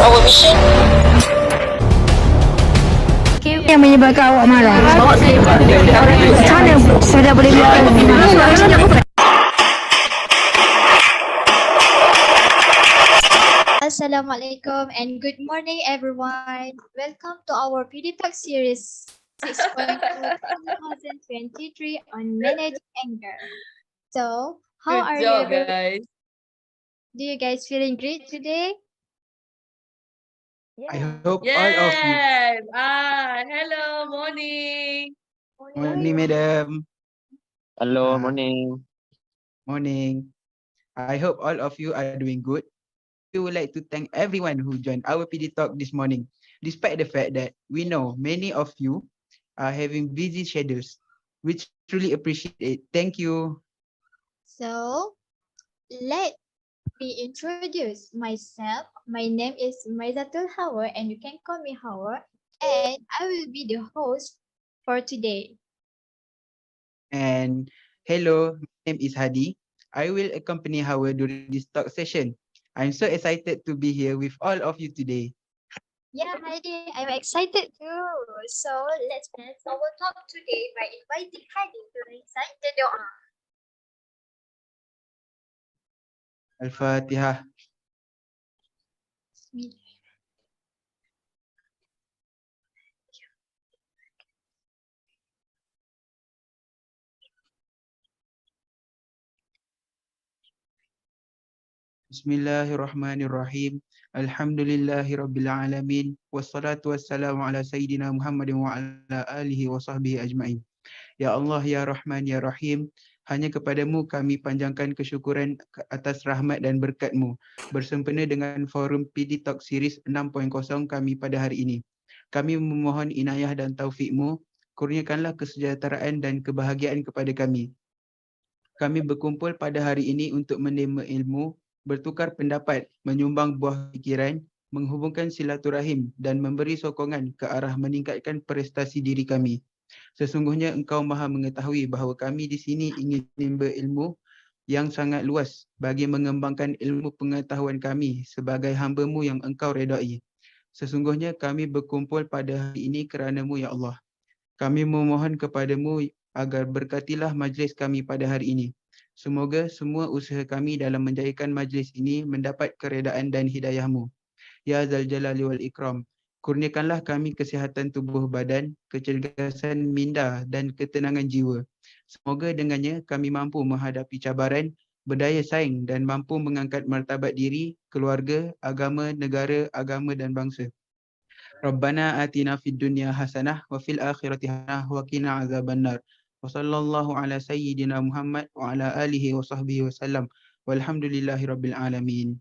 our mission. Yang menyebabkan awak marah. Macam mana saya boleh biarkan? Assalamualaikum and good morning everyone. Welcome to our PD Talk series 6.2 2023 on managing anger. So, how are you guys? Do you guys feeling great today? I hope all of you. Yes. Hello, morning. Morning, madam. Hello, Ah. morning. Morning. I hope all of you are doing good. We would like to thank everyone who joined our PD Talk this morning, despite the fact that we know many of you are having busy schedules, which truly appreciate it. Thank you. So, let me introduce myself. My name is Maizatulhawa and you can call me Hawa, and I will be the host for today. And hello, my name is Hadi. I will accompany Hawa during this talk session. I'm so excited to be here with all of you today. Yeah, Hadi, I'm excited too. So let's start our talk today by inviting Hadi to recite the doa. Al-Fatihah. Bismillahirrahmanirrahim. Alhamdulillahirabbil alamin wassalatu wassalamu ala sayyidina Muhammadin wa ala alihi wa sahbihi ajmain. Ya Allah, ya Rahman, ya Rahim, hanya kepadamu kami panjangkan kesyukuran atas rahmat dan berkat-Mu bersempena dengan forum PD Talk Series 6.0 kami pada hari ini. Kami memohon inayah dan taufik-Mu, kurniakanlah kesejahteraan dan kebahagiaan kepada kami. Kami berkumpul pada hari ini untuk menerima ilmu, bertukar pendapat, menyumbang buah fikiran, menghubungkan silaturahim dan memberi sokongan ke arah meningkatkan prestasi diri kami. Sesungguhnya Engkau Maha mengetahui bahawa kami di sini ingin menimba ilmu yang sangat luas bagi mengembangkan ilmu pengetahuan kami sebagai hamba-Mu yang Engkau redai. Sesungguhnya kami berkumpul pada hari ini kerana-Mu, ya Allah. Kami memohon kepada-Mu agar berkatilah majlis kami pada hari ini. Semoga semua usaha kami dalam menjayakan majlis ini mendapat keredaan dan hidayah-Mu. Ya Zal Jalali wal Ikram, kurniakanlah kami kesihatan tubuh badan, kecergasan minda dan ketenangan jiwa. Semoga dengannya kami mampu menghadapi cabaran, berdaya saing dan mampu mengangkat martabat diri, keluarga, agama, negara, agama dan bangsa. Rabbana atina fid dunya hasanah wa fil akhirati hasanah wa qina azabannar. Wa sallallahu ala sayyidina Muhammad wa ala alihi wa sahbihi wasallam. Walhamdulillahi rabbil alamin.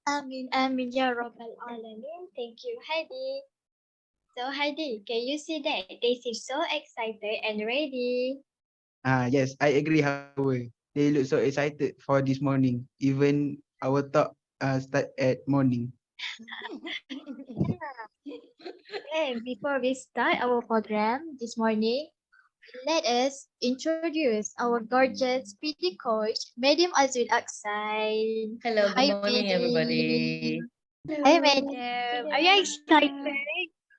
Amin, amin, ya Rabbal Alamin. Thank you, Hadi. So, Hadi, can you see that they seem so excited and ready? Yes, I agree, Hawa. They look so excited for this morning. Even our talk start at morning. Okay, before we start our program this morning, let us introduce our gorgeous PD coach, Madam Azwin Aksan. Hello, Hi, good morning, PD. everybody. Hi, Madam. Are you excited?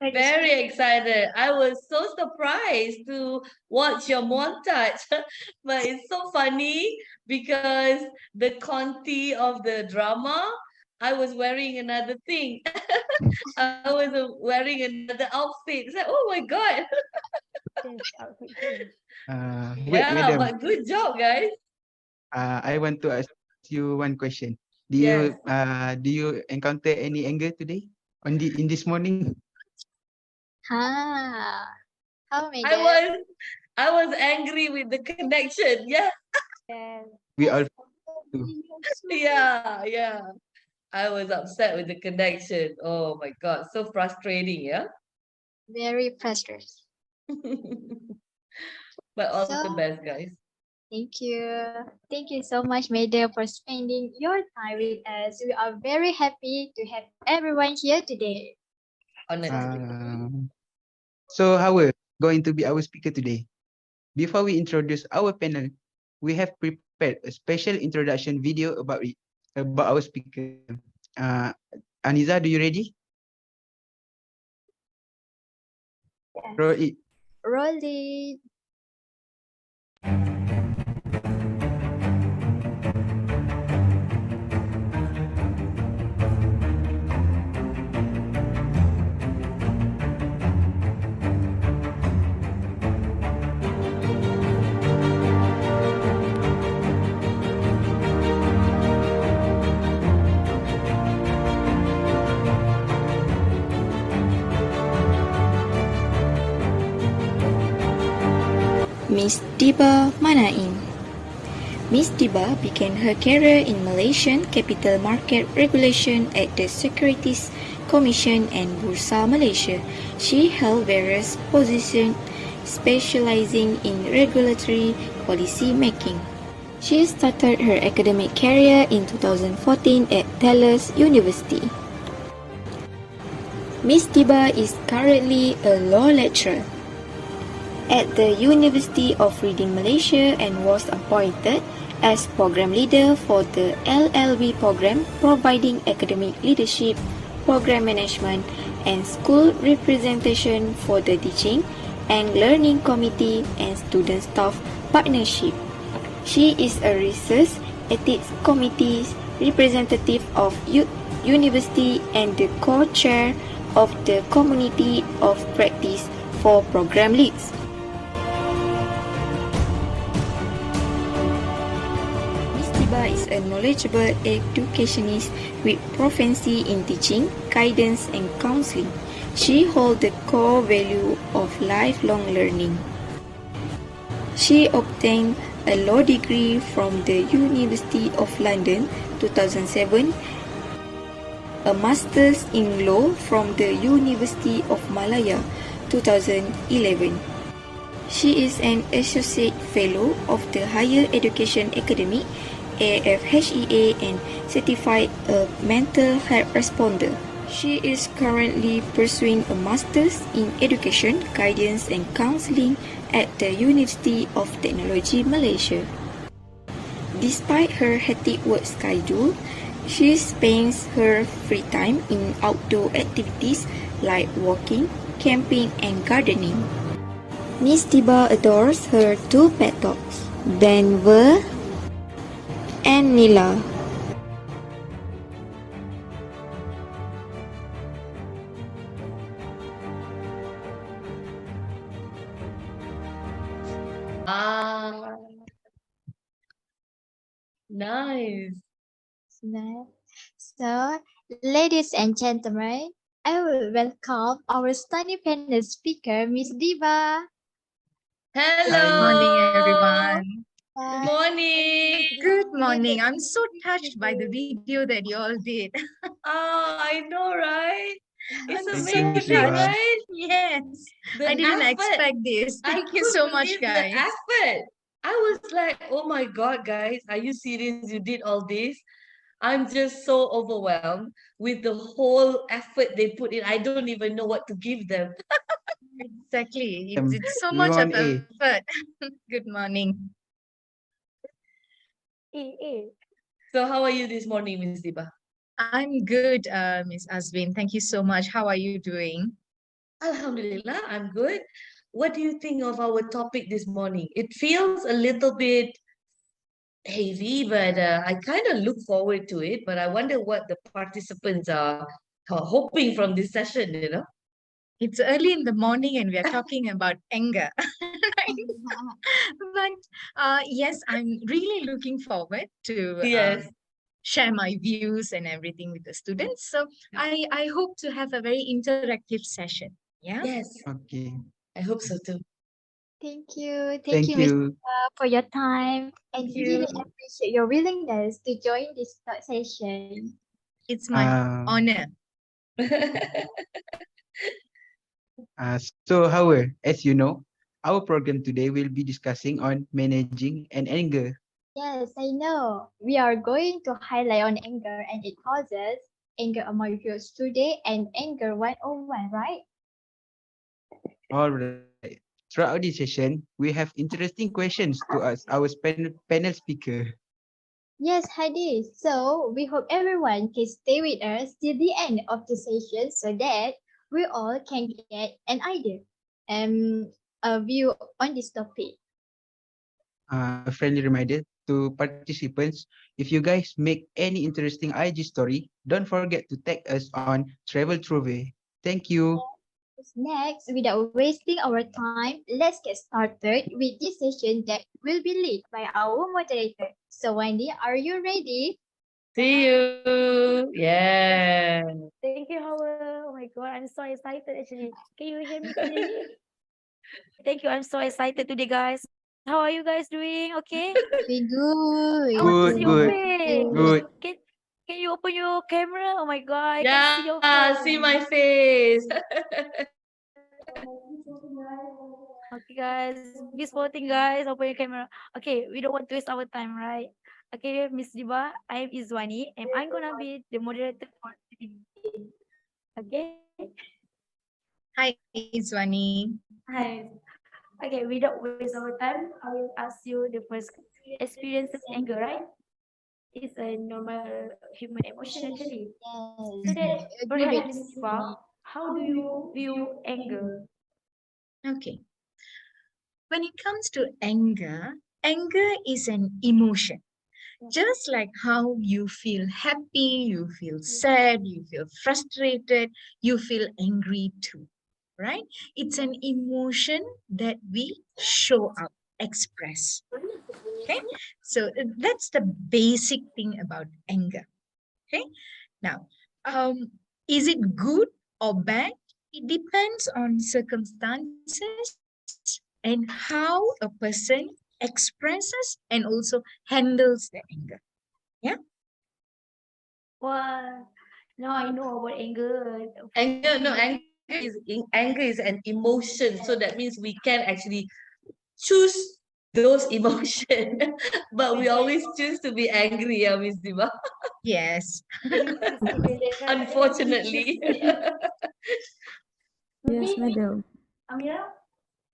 Very excited. I was so surprised to watch your montage, but it's so funny because the conti of the drama, I was wearing another thing. I was wearing another outfit. It's like, oh my God. Wait, Yeah, madam. but good job, guys. I want to ask you one question. Yes. Do you encounter any anger today in this morning? How, Madam? I was angry with the connection. Yeah. We all do. Yeah. I was upset with the connection. Oh my God, so frustrating, yeah? Very frustrated. But all the So- best, guys. Thank you. Thank you so much, Madam, for spending your time with us. We are very happy to have everyone here today. Honestly. So Hawa going to be our speaker today. Before we introduce our panel, we have prepared a special introduction video about our speaker. Aniza, do you ready? Roll it. Roll it. Miss Deeba Manain. Miss Deeba began her career in Malaysian capital market regulation at the Securities Commission and Bursa Malaysia. She held various positions specializing in regulatory policy making. She started her academic career in 2014 at Dallas University. Miss Deeba is currently a law lecturer at the University of Reading Malaysia and was appointed as program leader for the LLB program, providing academic leadership, program management, and school representation for the teaching and learning committee and student staff partnership. She is a research ethics committee representative of university and the co-chair of the community of practice for program leads. Is a knowledgeable educationist with proficiency in teaching, guidance, and counseling. She holds the core value of lifelong learning. She obtained a law degree from the University of London 2007, a master's in law from the University of Malaya 2011. She is an associate fellow of the Higher Education Academy AFHEA and certified a mental health responder. She is currently pursuing a master's in education, guidance and counseling at the University of Technology Malaysia. Despite her hectic work schedule, she spends her free time in outdoor activities like walking, camping and gardening. Miss Deeba adores her two pet dogs, Denver and Nila. Ah, nice. So, ladies and gentlemen, I will welcome our stunning panel speaker, Miss Deeba. Hello. Good morning, everyone. Good morning. Good morning. I'm so touched by the video that you all did. Oh, I know, right? It's I'm Thank you, Miss amazing, Deeba. right? Yes, The I didn't effort. expect this. I Thank you so couldn't much, believe the guys. effort. I was like, oh my God, guys, are you serious? You did all this? I'm just so overwhelmed with the whole effort they put in. I don't even know what to give them. Exactly. Um, It's so we much of want A. effort. Good morning. So how are you this morning, Miss Deeba? I'm good, Miss Azwin. Thank you so much. How are you doing? Alhamdulillah, I'm good. What do you think of our topic this morning? It feels a little bit heavy, but I kind of look forward to it. But I wonder what the participants are hoping from this session, you know? It's early in the morning and we are talking about anger. Right? But yes, I'm really looking forward to Yes. share my views and everything with the students. So I hope to have a very interactive session. Yeah. Yes, Okay. I hope so too. Thank you. Thank you, Miss you. Deeba, for your time. And Thank really you. appreciate your willingness to join this session. It's my honor. So, however, as you know, our program today will be discussing on managing and anger. Yes, I know. We are going to highlight on anger and its causes, anger among youth today, and anger 101, right? All right. Throughout this session, we have interesting questions to ask our panel speaker. Yes, Hadi. So we hope everyone can stay with us till the end of the session so that we all can get an idea. view on this topic. A friendly reminder to participants, if you guys make any interesting IG story, don't forget to tag us on Travel Trove. Thank you. Next, without wasting our time, let's get started with this session that will be led by our moderator. So, Wendy, are you ready? See you. Yeah. Thank you, Howard. Oh my God, I'm so excited actually. Can you hear me clearly? Thank you. I'm so excited today, guys. How are you guys doing? Okay. We good. I want to see Good, your good, face. good. Can you open your camera? Oh my God, I can see your Yeah, face. see my face. Okay, guys, be sporting, guys. Open your camera. Okay, we don't want to waste our time, right? Okay, Miss Deeba, I'm Izwani, and I'm gonna be the moderator for today. Okay. Hi, Izwani. Hi. Okay, without waste our time, I will ask you the first experiences anger, right? It's a normal human emotion actually. Yes, So that I agree perhaps with Miss me. Deeba, how do you view anger? Okay. When it comes to anger, anger is an emotion. Just like how you feel happy, you feel sad, you feel frustrated, you feel angry too, right? It's an emotion that we show up, express. Okay, so that's the basic thing about anger. Okay, now, is it good or bad? It depends on circumstances and how a person expresses and also handles the anger. Yeah. Well, now I know about anger. Anger, no, anger is an emotion. So that means we can actually choose those emotion, but we always choose to be angry, yeah, Miss Diva. Yes. Can you please elaborate, right? Unfortunately. Yes, madam. Amira?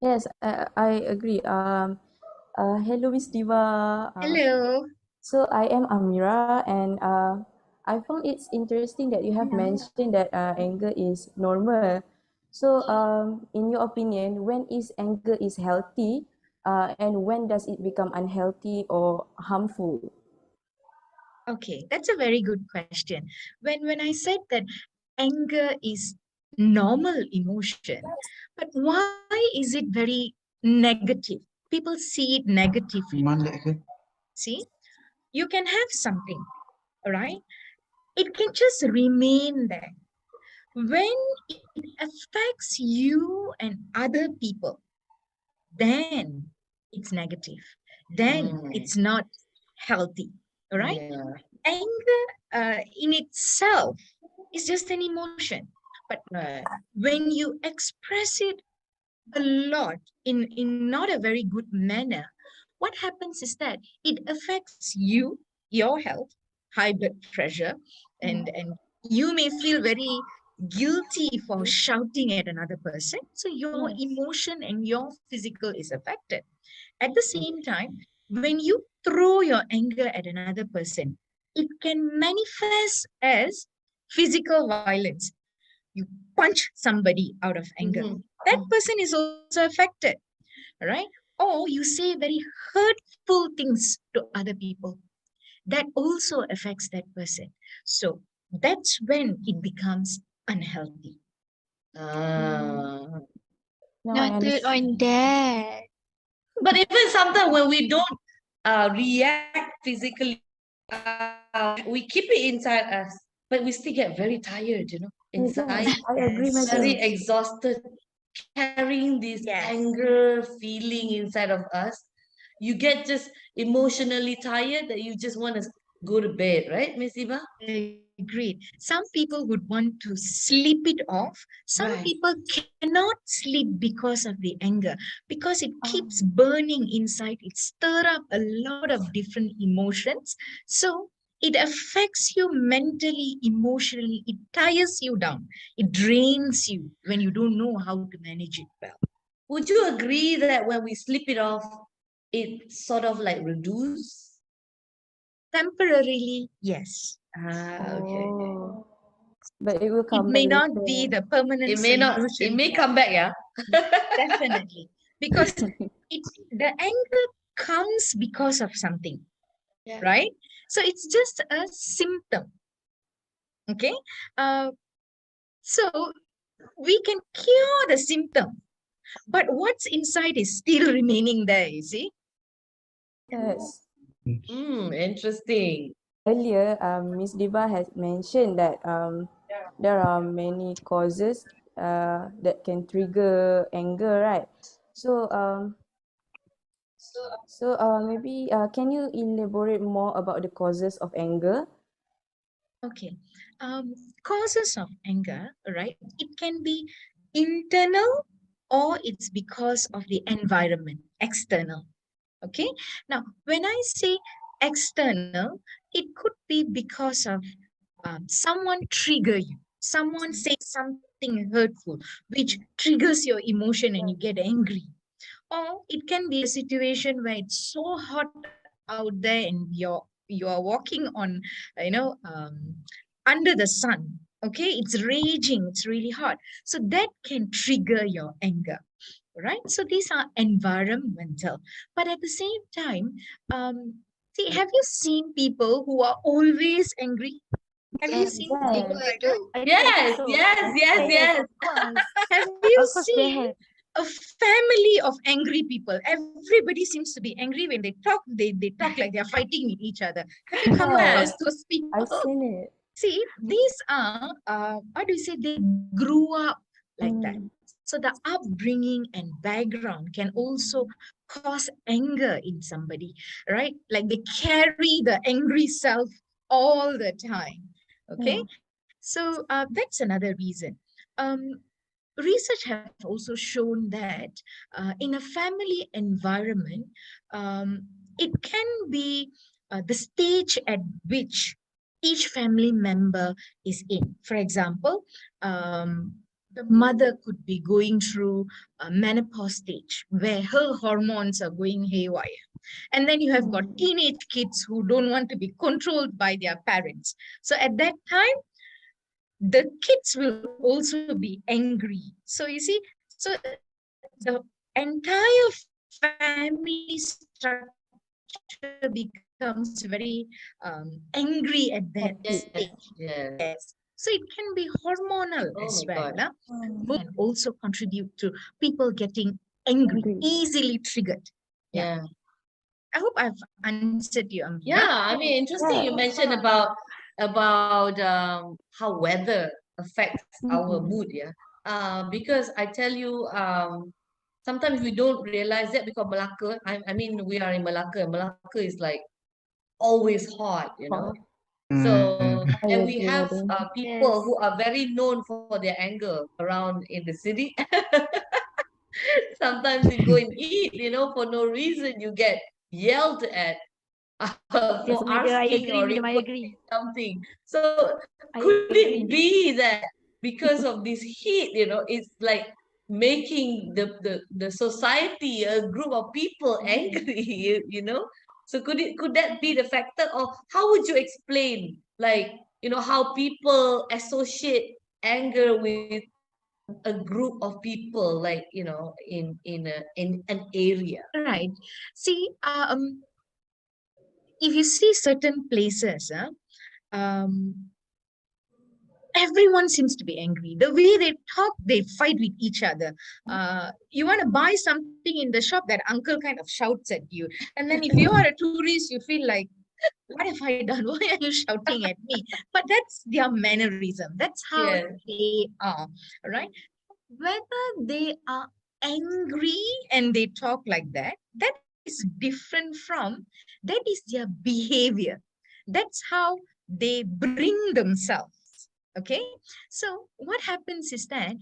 Yes, I agree. Hello, Miss Diva. Hello. So I am Amira, and I found it's interesting that you have mentioned that anger is normal. So, in your opinion, when is anger is healthy, and when does it become unhealthy or harmful? Okay, that's a very good question. When I said that anger is normal emotion, but why is it very negative? People see it negatively. See, you can have something, all right? It can just remain there. When it affects you and other people, then it's negative. Then it's not healthy, all right? Yeah. Anger in itself is just an emotion. But Right. when you express it a lot in not a very good manner, what happens is that it affects you, your health, high blood pressure, and you may feel very guilty for shouting at another person. So your emotion and your physical is affected. At the same time, when you throw your anger at another person, it can manifest as physical violence. You punch somebody out of anger. That person is also affected, right? Or you say very hurtful things to other people. That also affects that person. So that's when it becomes unhealthy. Ah. Now I Noted understand. on that. But even sometimes when we don't react physically, we keep it inside us, but we still get very tired, inside, Yes, I agree, Yes. very madam. exhausted, carrying this Yes. anger feeling inside of us. You get just emotionally tired that you just want to go to bed, right, Miss Eva? Agreed. Some people would want to sleep it off. Some Right. people cannot sleep because of the anger, because it keeps burning inside. It stir up a lot of different emotions. So it affects you mentally, emotionally. It tires you down. It drains you when you don't know how to manage it well. Would you agree that when we sleep it off, it sort of like reduce? Temporarily, yes. Ah, okay. Oh. But it will It come may back not be later. the permanent It may not, it solution. may come back, yeah. Definitely. Because the anger comes because of something, Yeah. right? So it's just a symptom. Okay. So we can cure the symptom, but what's inside is still remaining there, you see? Yes. Interesting. Earlier, Miss Deeba has mentioned that there are many causes that can trigger anger, right? So maybe can you elaborate more about the causes of anger? Okay. Causes of anger, right? It can be internal or it's because of the environment, external. Okay. Now, when I say external, it could be because of someone trigger you, someone say something hurtful, which triggers your emotion and you get angry. Or it can be a situation where it's so hot out there and you're walking on, under the sun. Okay, it's raging, it's really hot. So that can trigger your anger, right? So these are environmental. But at the same time, see, have you seen people who are always angry? Have you seen people Yes. like that? I Yes, think so. yes, yes, yes. Of course. Have you Of course they seen have. a family of angry people? Everybody seems to be angry when they talk. They talk like they're fighting with each other. Have you come across Yes, those people? I've seen it. See, these are, how do you say, they grew up like that. Mm. So the upbringing and background can also cause anger in somebody, right? Like they carry the angry self all the time. Okay, so that's another reason. Research have also shown that in a family environment, it can be the stage at which each family member is in. For example, the mother could be going through a menopause stage where her hormones are going haywire. And then you have got teenage kids who don't want to be controlled by their parents. So at that time, the kids will also be angry. So you see, so the entire family structure becomes very angry at that Yes, stage. yes. Yes. So it can be hormonal Oh as my well. God. Can also contribute to people getting angry, Angry. easily triggered. Yeah. I hope I've answered you, Amira. Yeah, I mean, interesting you mentioned about how weather affects our mood, yeah. Because I tell you, sometimes we don't realize that because Malacca, I mean, we are in Malacca, and Malacca is like always hot, you know. So, and we have people who are very known for their anger around in the city. Sometimes you go and eat, you know, for no reason, you get yelled at Yes, for my dear, I asking agree, or madam, I requesting agree. something. So I could agree. it be that because of this heat, you know, it's like making the society, a group of people angry, you know? So could that be the factor, or how would you explain, like, you know, how people associate anger with a group of people, like, you know, in an area? Right. See, if you see certain places, everyone seems to be angry. The way they talk, they fight with each other. You want to buy something in the shop, that uncle kind of shouts at you. And then if you are a tourist, you feel like, what have I done? Why are you shouting at me? But that's their mannerism. That's how Yeah. they are, right? Whether they are angry and they talk like that, that is different from, that is their behavior. That's how they bring themselves. Okay. So what happens is that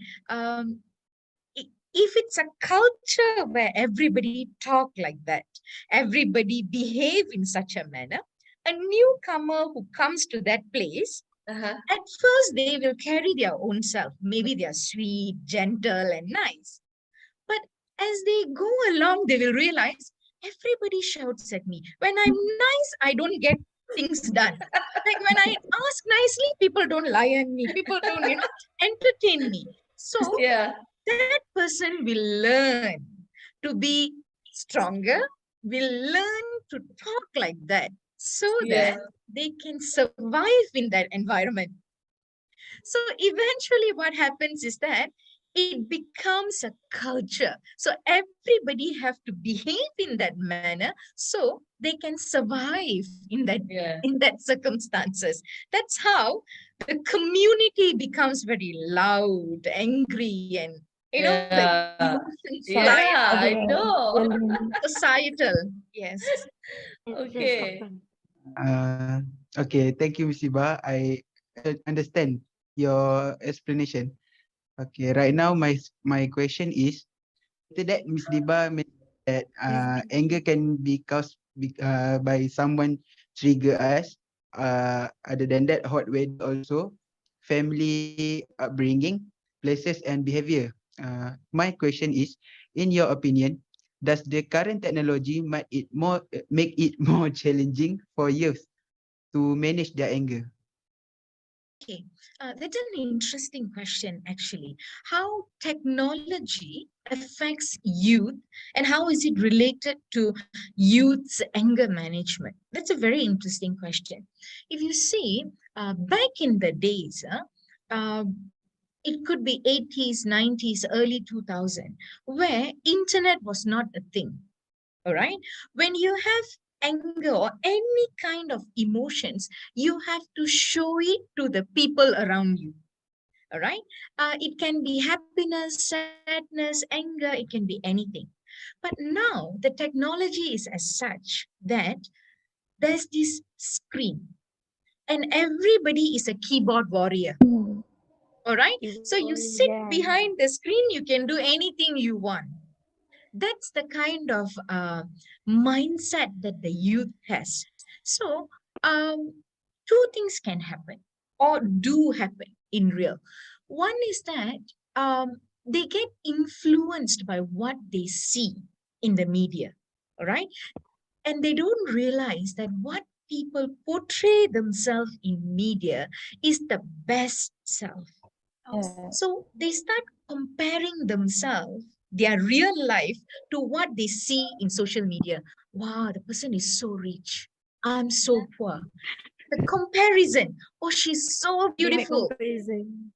if it's a culture where everybody talk like that, everybody behave in such a manner, a newcomer who comes to that place, at first they will carry their own self. Maybe they are sweet, gentle, and nice. But as they go along, they will realize everybody shouts at me. When I'm nice, I don't get things done. Like when I ask nicely, people don't lie on me. People don't, entertain me. So Yeah. that person will learn to be stronger, will learn to talk like that so that Yes. they can survive in that environment. So eventually what happens is that it becomes a culture. So everybody have to behave in that manner so they can survive Yeah. in that circumstances. That's how the community becomes very loud, angry, and the Yeah. emotions Yeah, fly I out. know. Societal. Yes. Yes, Okay. Afkar. Okay, thank you, Miss Iba. I understand your explanation. Okay, right now my question is, after that Miss Diba mentioned that anger can be caused by someone trigger us. Other than that, hot weather also, family upbringing, places and behavior. My question is, in your opinion, does the current technology make it more challenging for youth to manage their anger? Okay, that's an interesting question, actually. How technology affects youth and how is it related to youth's anger management? That's a very interesting question. If you see, back in the days, uh, it could be 80s, 90s, early 2000, where internet was not a thing. All right. When you have anger or any kind of emotions, you have to show it to the people around you. All right. It can be happiness, sadness, anger, it can be anything. But now the technology is as such that there's this screen and everybody is a keyboard warrior. All right. So you sit Yeah. behind the screen, you can do anything you want. That's the kind of mindset that the youth has. So two things can happen or do happen in real. One is that they get influenced by what they see in the media, all right? And they don't realize that what people portray themselves in media is the best self. Yeah. So they start comparing themselves, their real life, to what they see in social media. Wow, the person is so rich. I'm so poor. The comparison. Oh, she's so They make beautiful. comparison.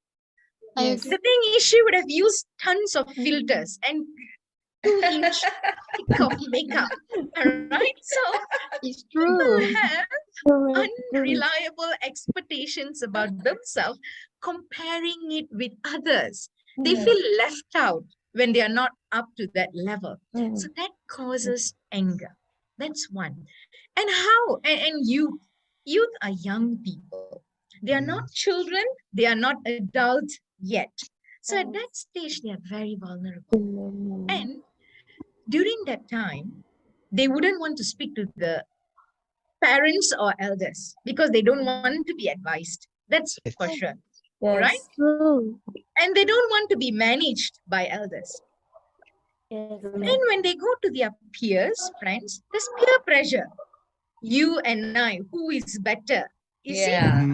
I Yes. agree. The thing is, she would have used tons of filters and 2-inch thick of makeup. All right. So It's people true. have True. unreliable expectations about themselves, comparing it with others. They Mm, feel left out when they are not up to that level. So mm, that causes anger. That's one. And how? And youth are young people. They are not children. They are not adults yet. So at that stage, they are very vulnerable. mm, And during that time, they wouldn't want to speak to the parents or elders because they don't want to be advised. That's for Yes. sure. All right. yes. True. And they don't want to be managed by elders. Yes, And correct. when they go to their peers, friends, there's peer pressure. You and I, who is better? You see, Yeah.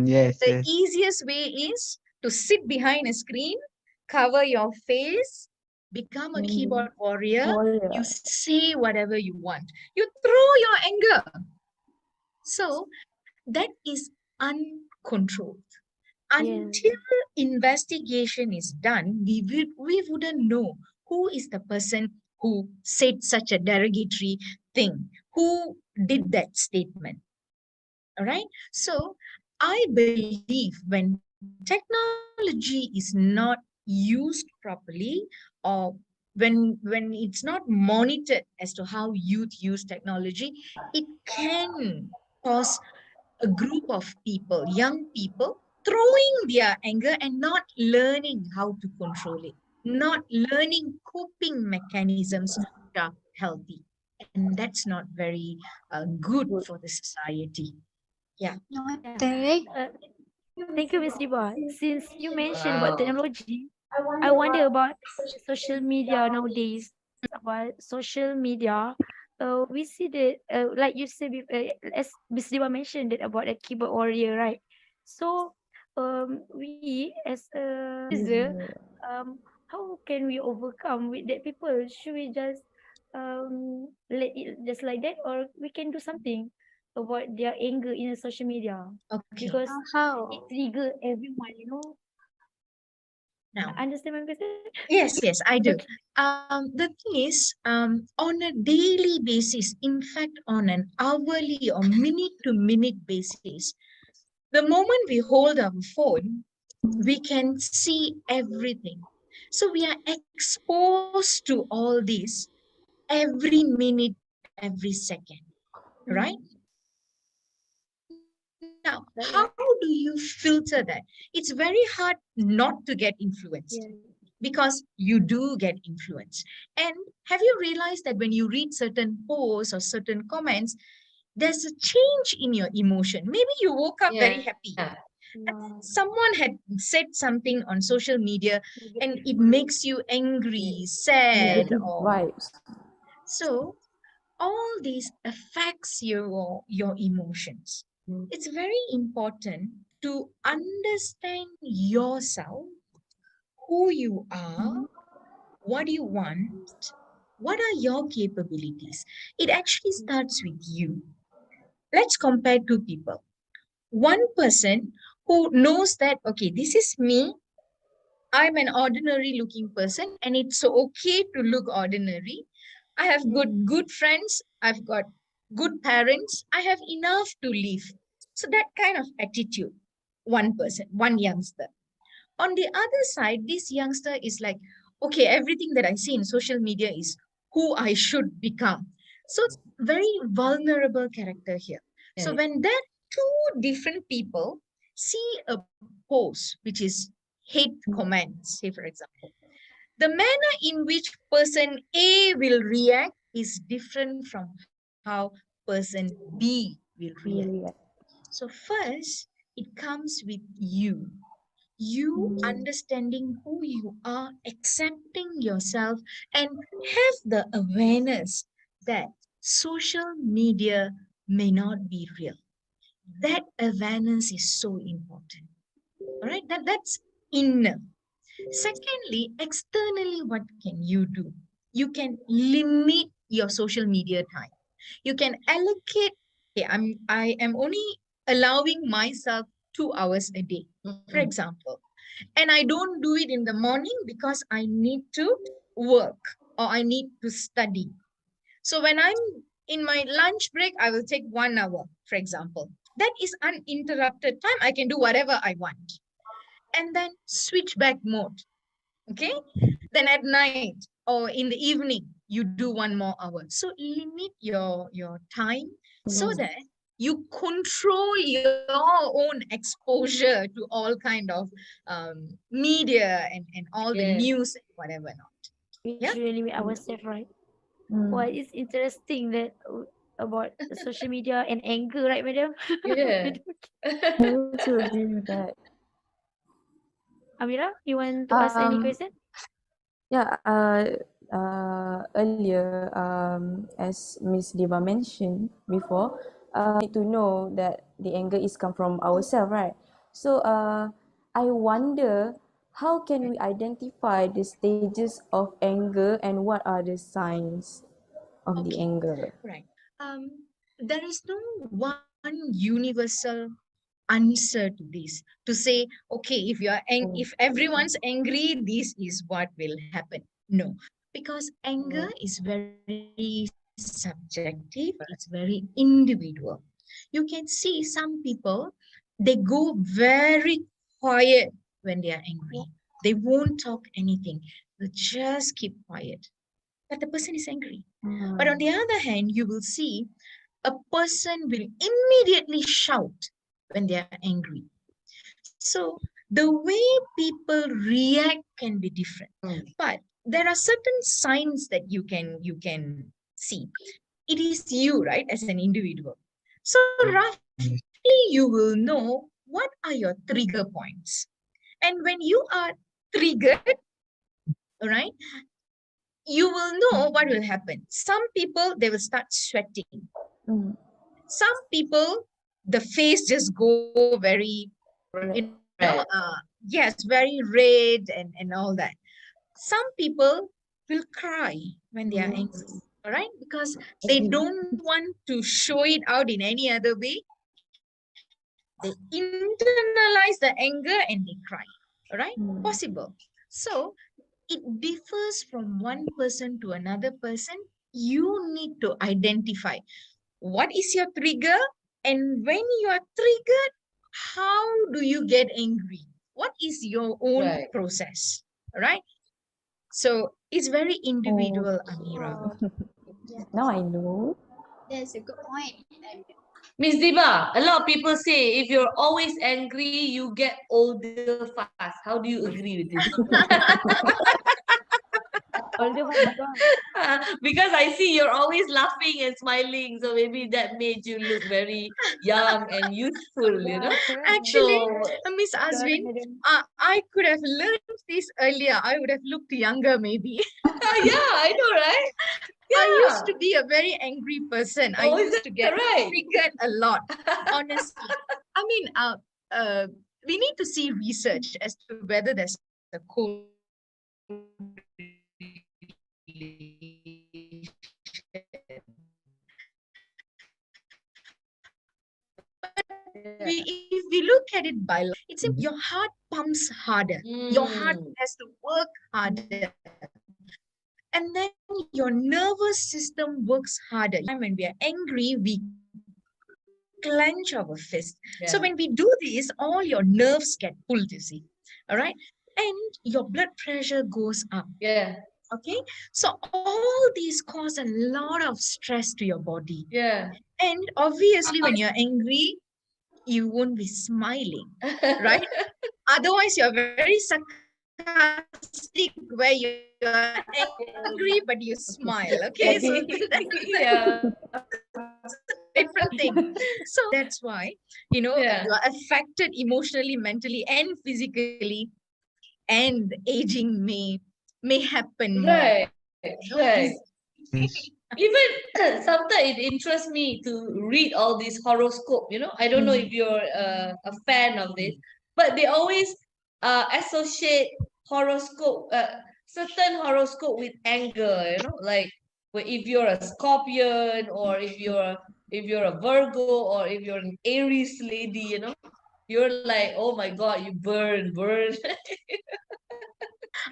Yes, the yes. easiest way is to sit behind a screen, cover your face, become a Mm, keyboard warrior. You warrior. say whatever you want. You throw your anger. So that is uncontrolled. Yes. Until investigation is done, we wouldn't know who is the person who said such a derogatory thing, who did that statement. All right. So I believe when technology is not used properly, or when it's not monitored as to how youth use technology, it can cause a group of people, young people, throwing their anger and not learning how to control it, not learning coping mechanisms that are healthy. And that's not very good Good. for the society. Yeah. Yeah. Noted. Thank you, Miss Diba. Since you mentioned about Wow. technology, I wonder about social media nowadays. About social media, we see that like you said, as Miss Deeba mentioned that about a keyboard warrior, right? So we as a user, how can we overcome with that people? Should we just let it just like that, or we can do something about their anger in the social media? Okay. Because it How? trigger everyone, you know. Now, Understand my question? yes, I do. Okay. The thing is, on a daily basis, in fact, on an hourly or minute-to-minute basis, the moment we hold our phone, we can see everything. So we are exposed to all this every minute, every second, right? Now, how do you filter that? It's very hard not to get influenced, Yeah. because you do get influenced. And have you realized that when you read certain posts or certain comments, there's a change in your emotion? Maybe you woke up very happy, and then someone had said something on social media and it makes you angry, sad, Negative or vibes. so all these affects your emotions. It's very important to understand yourself, who you are, what you want, what are your capabilities. It actually starts with you. Let's compare two people. One person who knows that, okay, this is me, I'm an ordinary looking person, and it's okay to look ordinary. I have good friends, I've got good parents, I have enough to live. So that kind of attitude, one person, one youngster. On the other side, this youngster is like, okay, everything that I see in social media is who I should become. So very vulnerable character here. So when that two different people see a post which is hate comments, say for example, the manner in which person A will react is different from how person B will react. Really. So first, it comes with you understanding who you are, accepting yourself, and have the awareness that social media may not be real. That awareness is so important. All right, that's inner. Secondly, externally, what can you do? You can limit your social media time. You can allocate, okay, I am only allowing myself 2 hours a day, for example. And I don't do it in the morning because I need to work or I need to study. So when I'm in my lunch break, I will take 1 hour, for example. That is uninterrupted time. I can do whatever I want. And then switch back mode. Okay. Then at night or in the evening, you do 1 more hour. So limit your time so that you control your own exposure to all kind of media and all the news and whatever not. We Yeah. should limit ourselves, right? Well, it's interesting that about social media and anger, right, madam? Yeah. I also agree with that. Amira, you want to ask any question? Yeah, earlier, as Miss Diva mentioned before, need to know that the anger is come from ourselves, right? So, I wonder how can we identify the stages of anger and what are the signs of the Okay. anger? Right. There is no one universal answer to this to say, okay, if everyone's angry, this is what will happen. No, because anger is very subjective, it's very individual. You can see some people, they go very quiet when they are angry. They won't talk anything, they just keep quiet, but the person is angry. But on the other hand, you will see a person will immediately shout when they are angry. So the way people react can be different. But there are certain signs that you can see. It is you, right, as an individual. So roughly you will know what are your trigger points. And when you are triggered, all right, you will know what will happen. Some people, they will start sweating. Mm. Some people, the face just go very, Right. yes, very red and all that. Some people will cry when they are angry, all right? Because they Agree. don't want to show it out in any other way. They internalize the anger and they cry, all right? Mm. Possible. So it differs from one person to another person. You need to identify what is your trigger, and when you are triggered, how do you get angry? What is your own Right. process? All right. So it's very individual, Oh, Amira. Yeah, now I know. that's a good point. Miss Deeba, a lot of people say if you're always angry, you get older fast. How do you agree with this? Older one gone. Because I see you're always laughing and smiling, so maybe that made you look very young and youthful, you Yeah, know? correct. Actually, So, Miss Azwin, Madam. I could have learned this earlier. I would have looked younger, maybe. yeah, I know, right? I Yeah. used to be a very angry person. I Oh, is used that to get right? triggered a lot, honestly. I mean, we need to see research as to whether there's a Yeah. if we look at it by it's your heart pumps harder. Your heart Mm. has to work harder. And then your nervous system works harder. When we are angry, we clench our fist. So Yeah. when we do this, all your nerves get pulled, you see. All right. And your blood pressure goes up. Yeah. Okay. So all these cause a lot of stress to your body. Yeah. And obviously, when you're angry, you won't be smiling, right? Otherwise, you're very sarcastic where you're angry but you smile. Okay, so yeah. different thing. So that's why, Yeah. you are affected emotionally, mentally, and physically, and aging may happen more. Right. Right. Yes. Even sometimes it interests me to read all these horoscope, I don't know if you're a fan of this, but they always associate horoscope certain horoscope with anger, like if you're a Scorpion, or if you're a Virgo, or if you're an Aries lady, you're like, oh my god, you burn.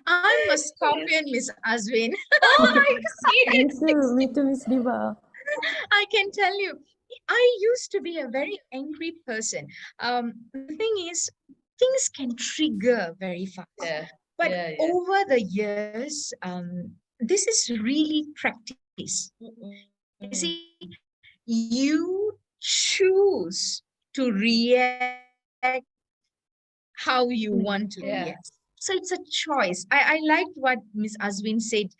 I'm a Scorpion, Miss Azwin. Oh, I Me see. too, Miss Diva. I can tell you, I used to be a very angry person. The thing is, things can trigger very fast. Yeah. But Yeah. over the years, this is really practice. You see, you choose to react how you want to Yeah. react. So it's a choice. I liked what Miss Azwin said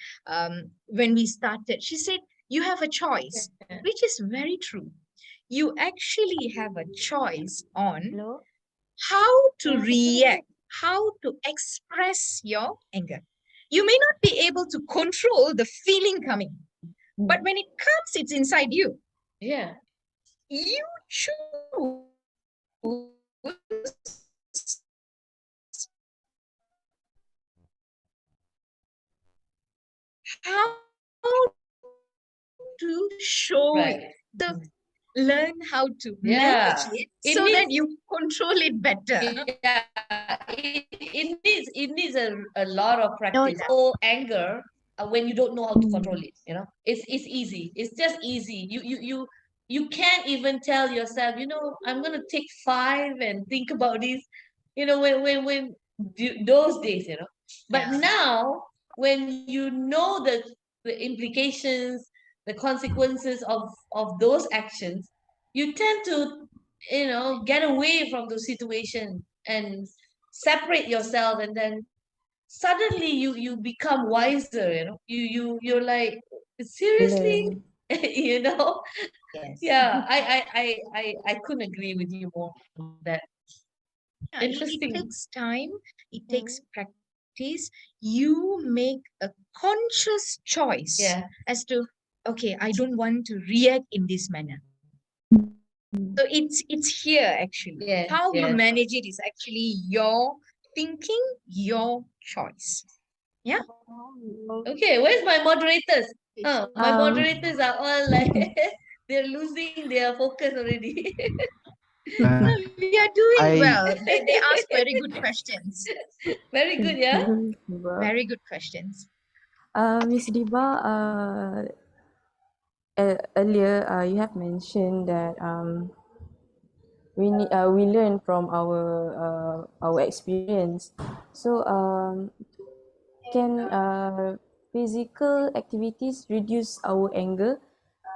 when we started. She said, you have a choice, which is very true. You actually have a choice on Hello? how to react, how to express your anger. You may not be able to control the feeling coming, but when it comes, it's inside you. Yeah. You choose how to show it. Right. So learn how to Yeah. manage it It so that needs- you control it better. Yeah, it needs a lot of practice. No. So anger, when you don't know how to control it, it's easy. It's just easy. You can't even tell yourself, I'm gonna take 5 and think about this. When those days, But Yeah. now, when you know the implications, the consequences of those actions, you tend to get away from the situation and separate yourself, and then suddenly you become wiser. You're like, seriously. Learn. you know Yes. yeah, I couldn't agree with you more on that. Yeah, it Interesting. takes time, it takes practice, is you make a conscious choice Yeah. as to, okay, I don't want to react in this manner. So it's here actually. Yes, How you yes. manage it is actually your thinking, your choice. Yeah. Okay, where's my moderators? My Um, moderators are all like they're losing their focus already. No, we are doing I well. They ask very good questions. Very good, yeah? Diba? Very good questions. Miss Diba, earlier you have mentioned that we learn from our experience. So can physical activities reduce our anger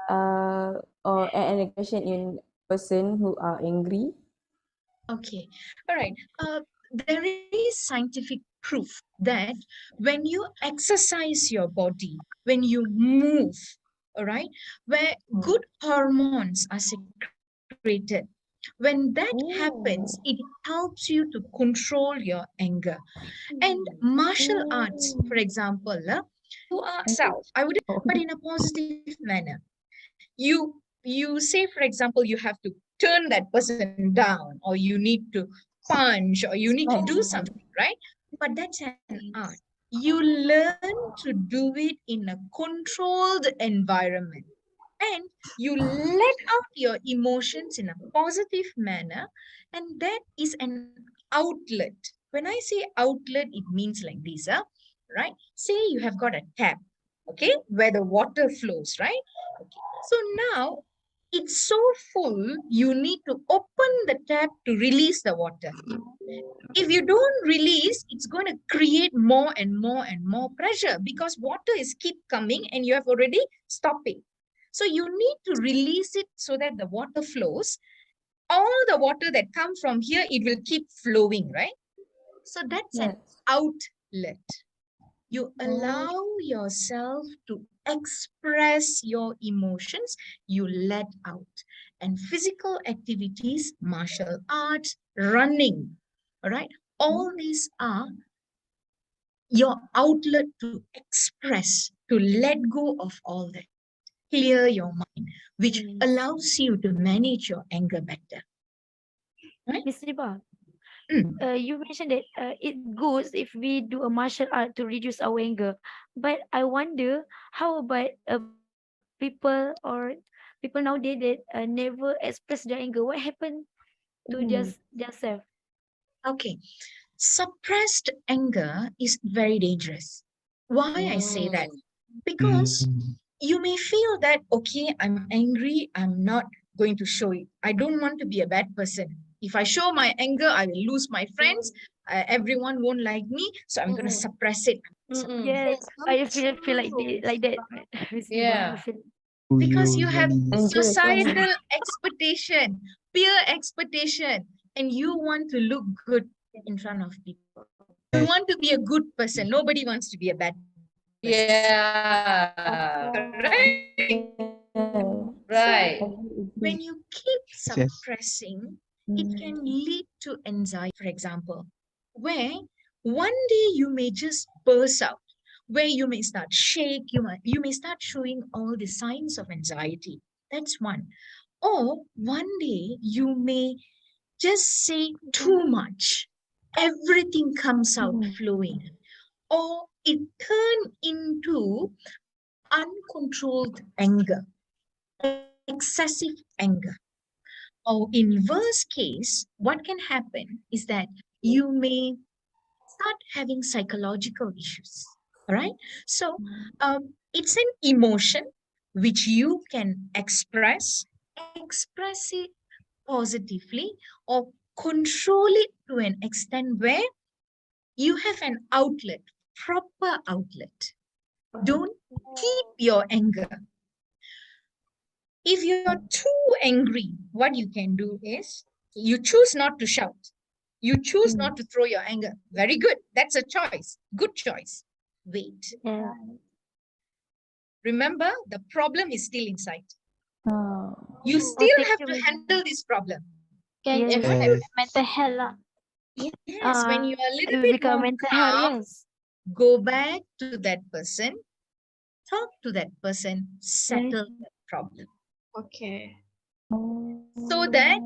or an aggression in person who are angry? Okay. All right. There is scientific proof that when you exercise your body, when you move, all right, where good hormones are secreted, when that happens, it helps you to control your anger. And martial arts, for example, you are self, I would, but in a positive manner. You say, for example, you have to turn that person down, or you need to punch, or you need to do something, right? But that's an art. You learn to do it in a controlled environment, and you let out your emotions in a positive manner, and that is an outlet. When I say outlet, it means like this, right? Say you have got a tap, okay, where the water flows, right? Okay. So now it's so full, you need to open the tap to release the water. If you don't release, it's going to create more and more and more pressure, because water is keep coming and you have already stopped it. So you need to release it so that the water flows. All the water that comes from here, it will keep flowing, right? So that's an outlet. You allow yourself to express your emotions, you let out. And physical activities, martial arts, running, all right? All these are your outlet to express, to let go of all that, clear your mind, which allows you to manage your anger better. Right? Miss Riba, Mm. you mentioned that it goes if we do a martial art to reduce our anger. But I wonder, how about people or people nowadays that never express their anger? What happened to just themselves? Okay. Suppressed anger is very dangerous. Why I say that? Because you may feel that, okay, I'm angry, I'm not going to show it. I don't want to be a bad person. If I show my anger, I will lose my friends. Everyone won't like me, so I'm going to suppress it. Yeah, I feel like like that. Miss Riba, I Yeah. feel. Because you have Dangerous. societal expectation, peer expectation, and you want to look good in front of people. You want to be a good person. Nobody wants to be a bad person. Yeah. Right? Right. So when you keep Yes. suppressing, it can lead to anxiety, for example, where one day you may just burst out, where you may start shake, you may start showing all the signs of anxiety. That's one. Or one day you may just say too much. Everything comes out flowing. Or it turn into uncontrolled anger, excessive anger. Or in worst case, what can happen is that you may start having psychological issues. All right. So it's an emotion which you can express it positively, or control it to an extent where you have an outlet, proper outlet. Don't keep your anger. If you're too angry, what you can do is you choose not to shout. You choose not to throw your anger. Very good. That's a choice. Good choice. Wait. Yeah. Remember, the problem is still inside. You Oh, still thank have you, to Miss. handle this problem. Can Yes. affect Yes. mental health lah. Yes, when you're a little It will bit become more mental health. calm, Yes. Go back to that person, talk to that person, settle the problem. Okay. So that,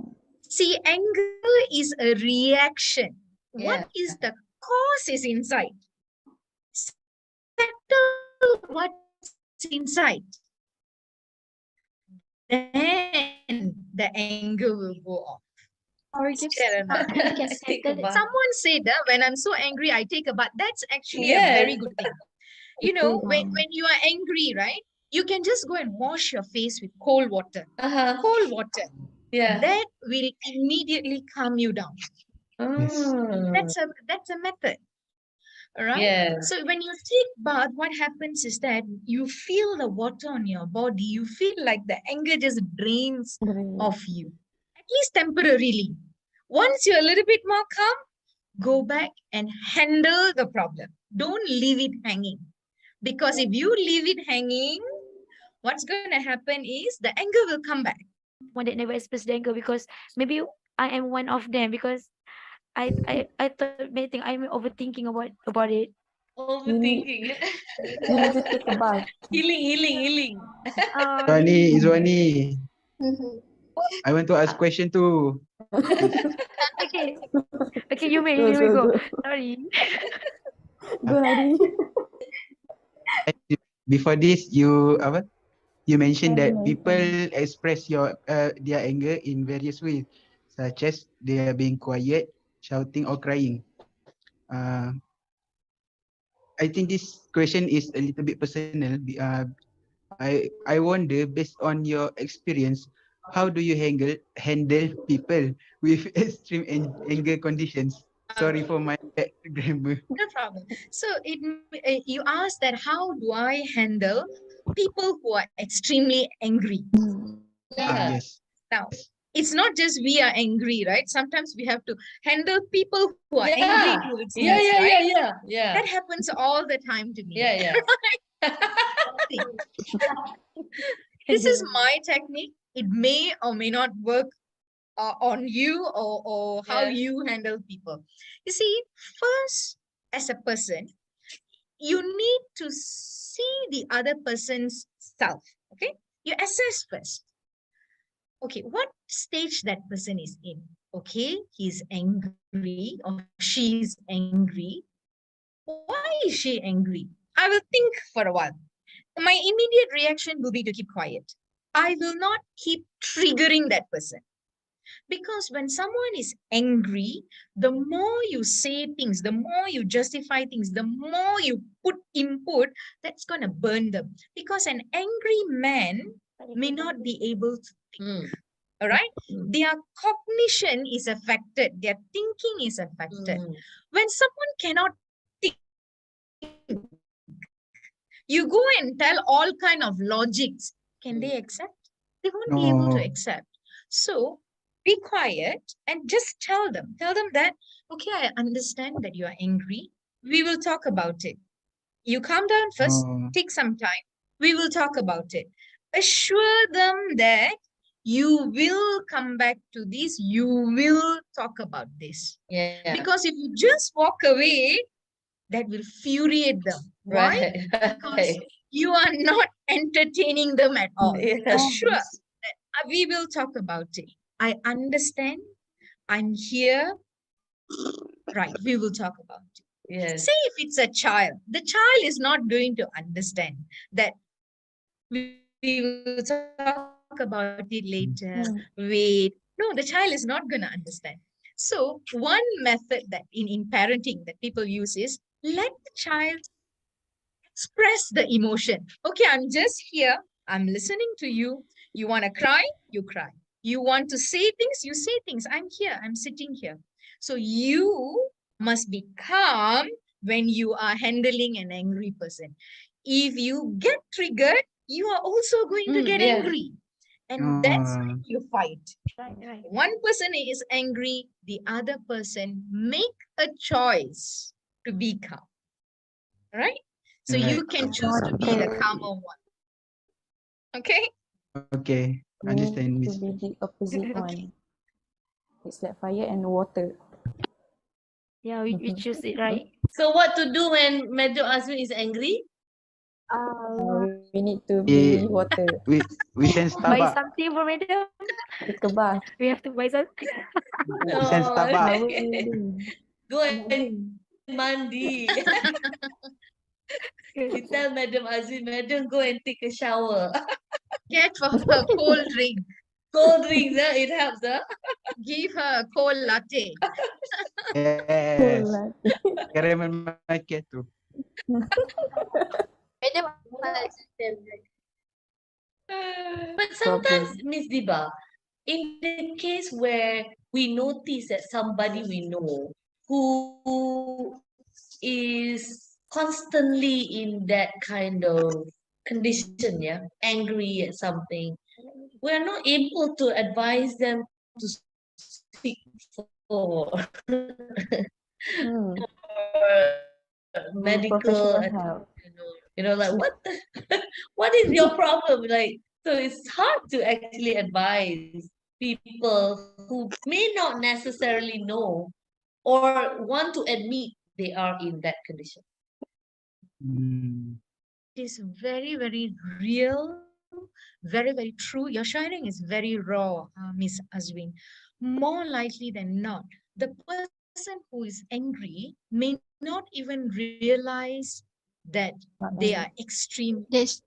see, anger is a reaction. What Yeah. is the cause is inside? Settle what's inside. Then the anger will go off. Or just Fair enough. we can Take a settle it. bath. Someone said that when I'm so angry, I take a bath. That's actually a very Yes. good thing. You know, when you are angry, right? You can just go and wash your face with cold water. Cold water. Yeah. That will immediately calm you down. Yes. That's a method. All right. Yes. So when you take bath, what happens is that you feel the water on your body. You feel like the anger just drains off you, at least temporarily. Once you're a little bit more calm, go back and handle the problem. Don't leave it hanging. Because if you leave it hanging, what's going to happen is the anger will come back. One that never express the anger because maybe I am one of them because I thought many things I'm overthinking about it. Overthinking. You need to take a bath. Healing. Izwani, I want to ask question too. Okay, okay, you may Go, go. go. Sorry. Go, Hadi. Before this, you mentioned Hadi that people mentioned. express their anger in various ways, such as they are being quiet, shouting, or crying. Uh, I think this question is a little bit personal. I wonder, based on your experience, how do you handle people with extreme anger conditions? Sorry for my bad grammar. No problem. So you asked that how do I handle people who are extremely angry? Yeah. Yes. Now, it's not just we are angry, right? Sometimes we have to handle people who are angry Yeah. towards Yeah. us, Yeah. right? Yeah. Yeah. That happens all the time to me. Yeah. This is my technique. It may or may not work on you or how Yeah. you handle people. You see, first, as a person, you need to see the other person's self. Okay, you assess first. Okay, what stage that person is in. Okay, he's angry or she's angry. Why is she angry? I will think for a while. My immediate reaction will be to keep quiet. I will not keep triggering that person. Because when someone is angry, the more you say things, the more you justify things, the more you put input, that's going to burn them. Because an angry man may not be able to think. All right? Their cognition is affected, their thinking is affected. When someone cannot think, you go and tell all kind of logics. Can they accept? They won't be able to No. accept. So be quiet and just tell them. Tell them that, okay, I understand that you are angry. We will talk about it. You calm down first, take some time. We will talk about it. Assure them that you will come back to this. You will talk about this. Yeah. Because if you just walk away, that will infuriate them. Why? Because you are not entertaining them at all. Assure that we will talk about it. I understand. I'm here. Right, we will talk about it. Yes. Say if it's a child, the child is not going to understand that we will talk about it later. Wait. No, the child is not going to understand. So one method that in parenting that people use is let the child express the emotion. Okay, I'm just here. I'm listening to you. You want to cry? You cry. You want to say things? You say things. I'm here. I'm sitting here. So you must be calm when you are handling an angry person. If you get triggered, you are also going to get angry. And that's when you fight. Right. One person is angry, the other person make a choice to be calm. Right? So you can choose to be the calmer one. Okay? Okay, You need understand, to Miss. be the opposite one. It's like fire and water. Yeah, we choose it, right? So what to do when Madam Azwin is angry? We need to Eh, beli water. we send Buy Starbucks. something for madam. Take a bath. We have to buy something. We send Oh, Starbucks. Shower okay. dulu. Go and mandi. You tell Madam Azwin, Madam, go and take a shower. Get for her cold drink. Cold drinks, it helps, huh? Give her a cold latte. Yes. Caramel macchiato. Madam, right? But sometimes, Miss Diba, in the case where we notice that somebody we know who is constantly in that kind of condition, yeah, angry at something, we're not able to advise them to seek for medical Professional attention, help. like what what is your problem? Like, so it's hard to actually advise people who may not necessarily know or want to admit they are in that condition. It is very, very real, very, very true. Your sharing is very raw, Miss Azwin. More likely than not, the person who is angry may not even realize that they are extreme. That's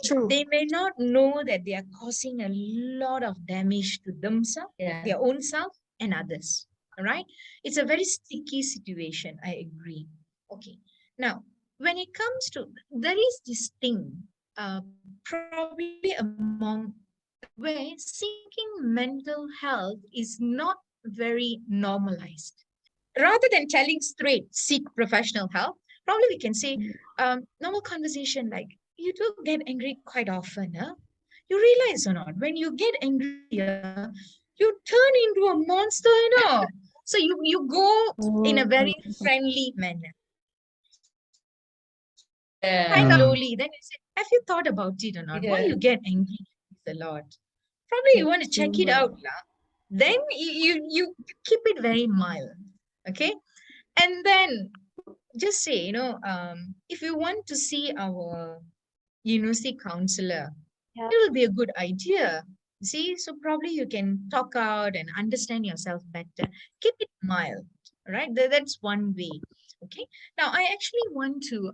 true. They may not know that they are causing a lot of damage to themselves, Yeah. their own self, and others. All right? It's a very sticky situation. I agree. Okay. Now, when it comes to, there is this thing, probably among where seeking mental health is not very normalized. Rather than telling straight, seek professional help, probably we can say normal conversation like, you do get angry quite often, huh? You realize or not, when you get angry, you turn into a monster, So you go in a very friendly manner. Kind of slowly. Then you say, have you thought about it or not? Why you get angry a lot? Probably you want to check it out. Then you keep it very mild. Okay. And then just say, if you want to see our university counselor, Yeah. it will be a good idea. See, so probably you can talk out and understand yourself better. Keep it mild, right? That's one way. Okay. Now, I actually want to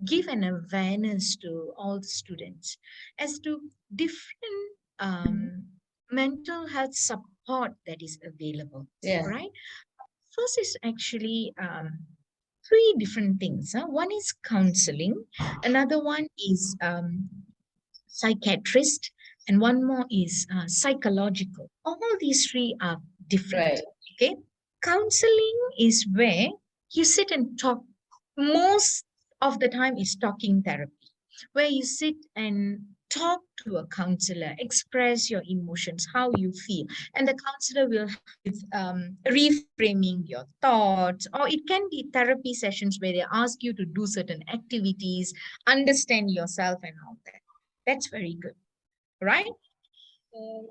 give an awareness to all the students as to different mental health support that is available. Yeah. Right. First is actually three different things. One is counseling, another one is psychiatrist, and one more is psychological. All these three are different. Right. Okay. Counseling is where you sit and talk. Most of the time is talking therapy, where you sit and talk to a counselor, express your emotions, how you feel, and the counselor will help reframing your thoughts, or it can be therapy sessions where they ask you to do certain activities, understand yourself and all that. That's very good, right?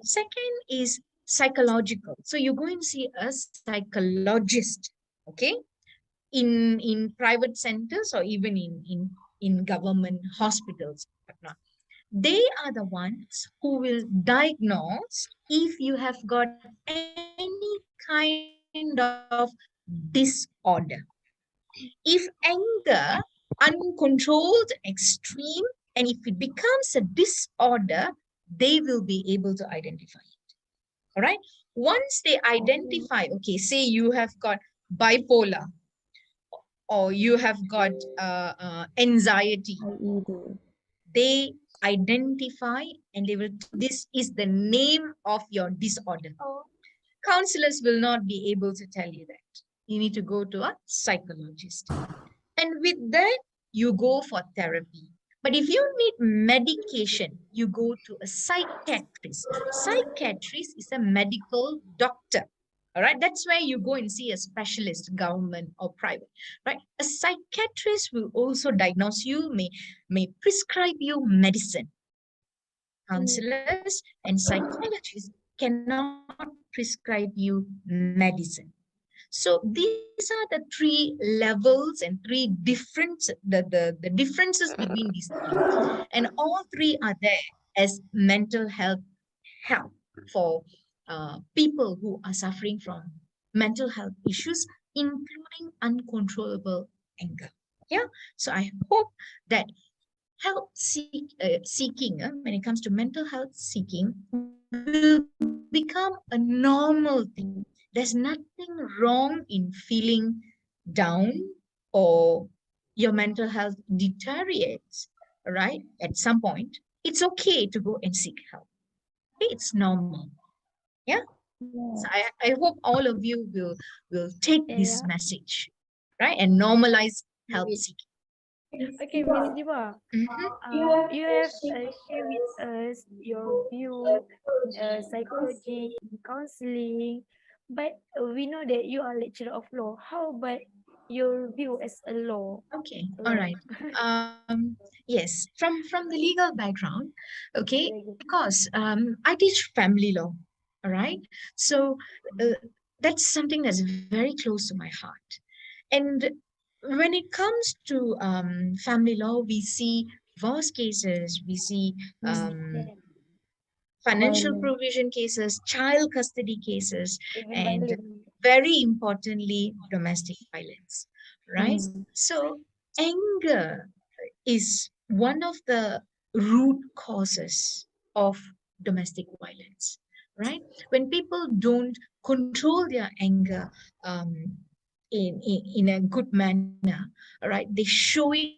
Second is psychological. So you go and see a psychologist, okay, in private centers or even in government hospitals, whatnot. They are the ones who will diagnose if you have got any kind of disorder. If anger, uncontrolled, extreme, and if it becomes a disorder, they will be able to identify it. All right. Once they identify, okay, say you have got bipolar or you have got anxiety, they identify and they will, this is the name of your disorder. Counselors will not be able to tell you that. You need to go to a psychologist. And with that, you go for therapy. But if you need medication, you go to a psychiatrist. Psychiatrist is a medical doctor. All right, that's where you go and see a specialist, government or private, right? A psychiatrist will also diagnose you, may prescribe you medicine. Counselors and psychologists cannot prescribe you medicine. So these are the three levels and three the differences between these three. And all three are there as mental health help for people who are suffering from mental health issues, including uncontrollable anger. Yeah. So I hope that seeking, when it comes to mental health seeking, will become a normal thing. There's nothing wrong in feeling down or your mental health deteriorates, right? At some point, it's okay to go and seek help. Okay? It's normal. Yeah. So I hope all of you will take this Yeah. message, right? And normalize help seeking. Okay, Miss Diva. Mhm. You have shared with us your view in psychology, in counseling, but we know that you are lecturer of law. How about your view as a Okay, all law? right. Yes, from the legal background, okay, Very good. because I teach family law, all right. So uh, that's something that's very close to my heart. And when it comes to family law, we see divorce cases, we see Yeah. financial Violent. provision cases, child custody cases, Even and violent. very importantly, domestic violence, right? Mm. So, anger is one of the root causes of domestic violence, right? When people don't control their anger in a good manner, right, they show it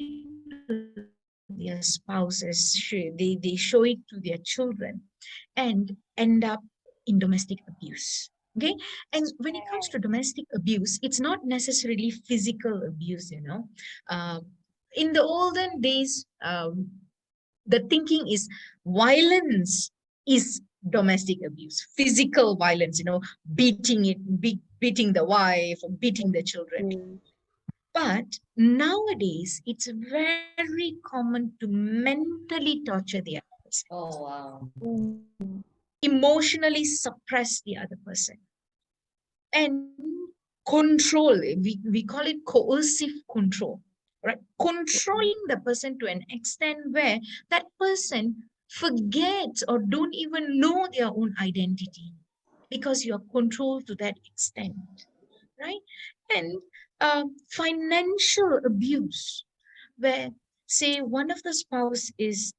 to their spouses, they show it to their children, and end up in domestic abuse. Okay. And when it comes to domestic abuse, it's not necessarily physical abuse, in the olden days, the thinking is violence is domestic abuse, physical violence, beating the wife or beating the children. Mm. But nowadays, it's very common to mentally torture the other person, Oh, wow. Mm. emotionally suppress the other person, and control. We call it coercive control, right? Controlling the person to an extent where that person forgets or don't even know their own identity because you are controlled to that extent, right? And financial abuse, where say one of the spouse is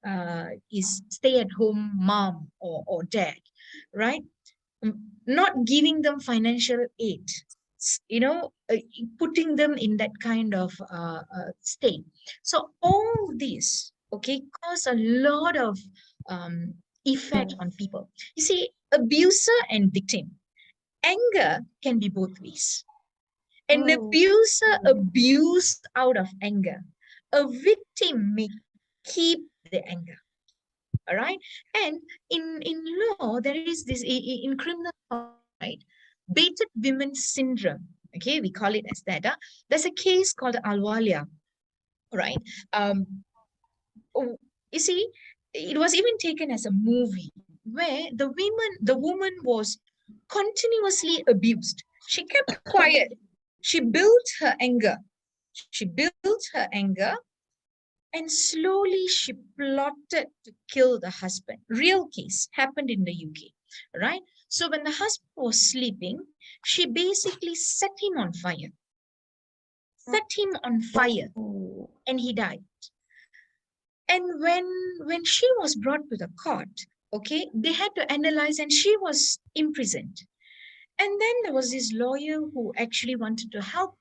stay at home mom or dad, right? Not giving them financial aid, putting them in that kind of state. So all this, okay, cause a lot of effect on people. You see, abuser and victim, anger can be both ways. An Oh. abuser abused out of anger. A victim may keep the anger. All right. And in law, there is this in criminal law, right? Baited women syndrome. Okay, we call it as that. There's a case called Alwalia, right? Oh, you see, it was even taken as a movie where the woman was continuously abused. She kept quiet. She built her anger. She built her anger, and slowly she plotted to kill the husband. Real case happened in the UK, right? So when the husband was sleeping, she basically set him on fire. Set him on fire, Oh. and he died. And when she was brought to the court, okay, they had to analyze, and she was imprisoned. And then there was this lawyer who actually wanted to help,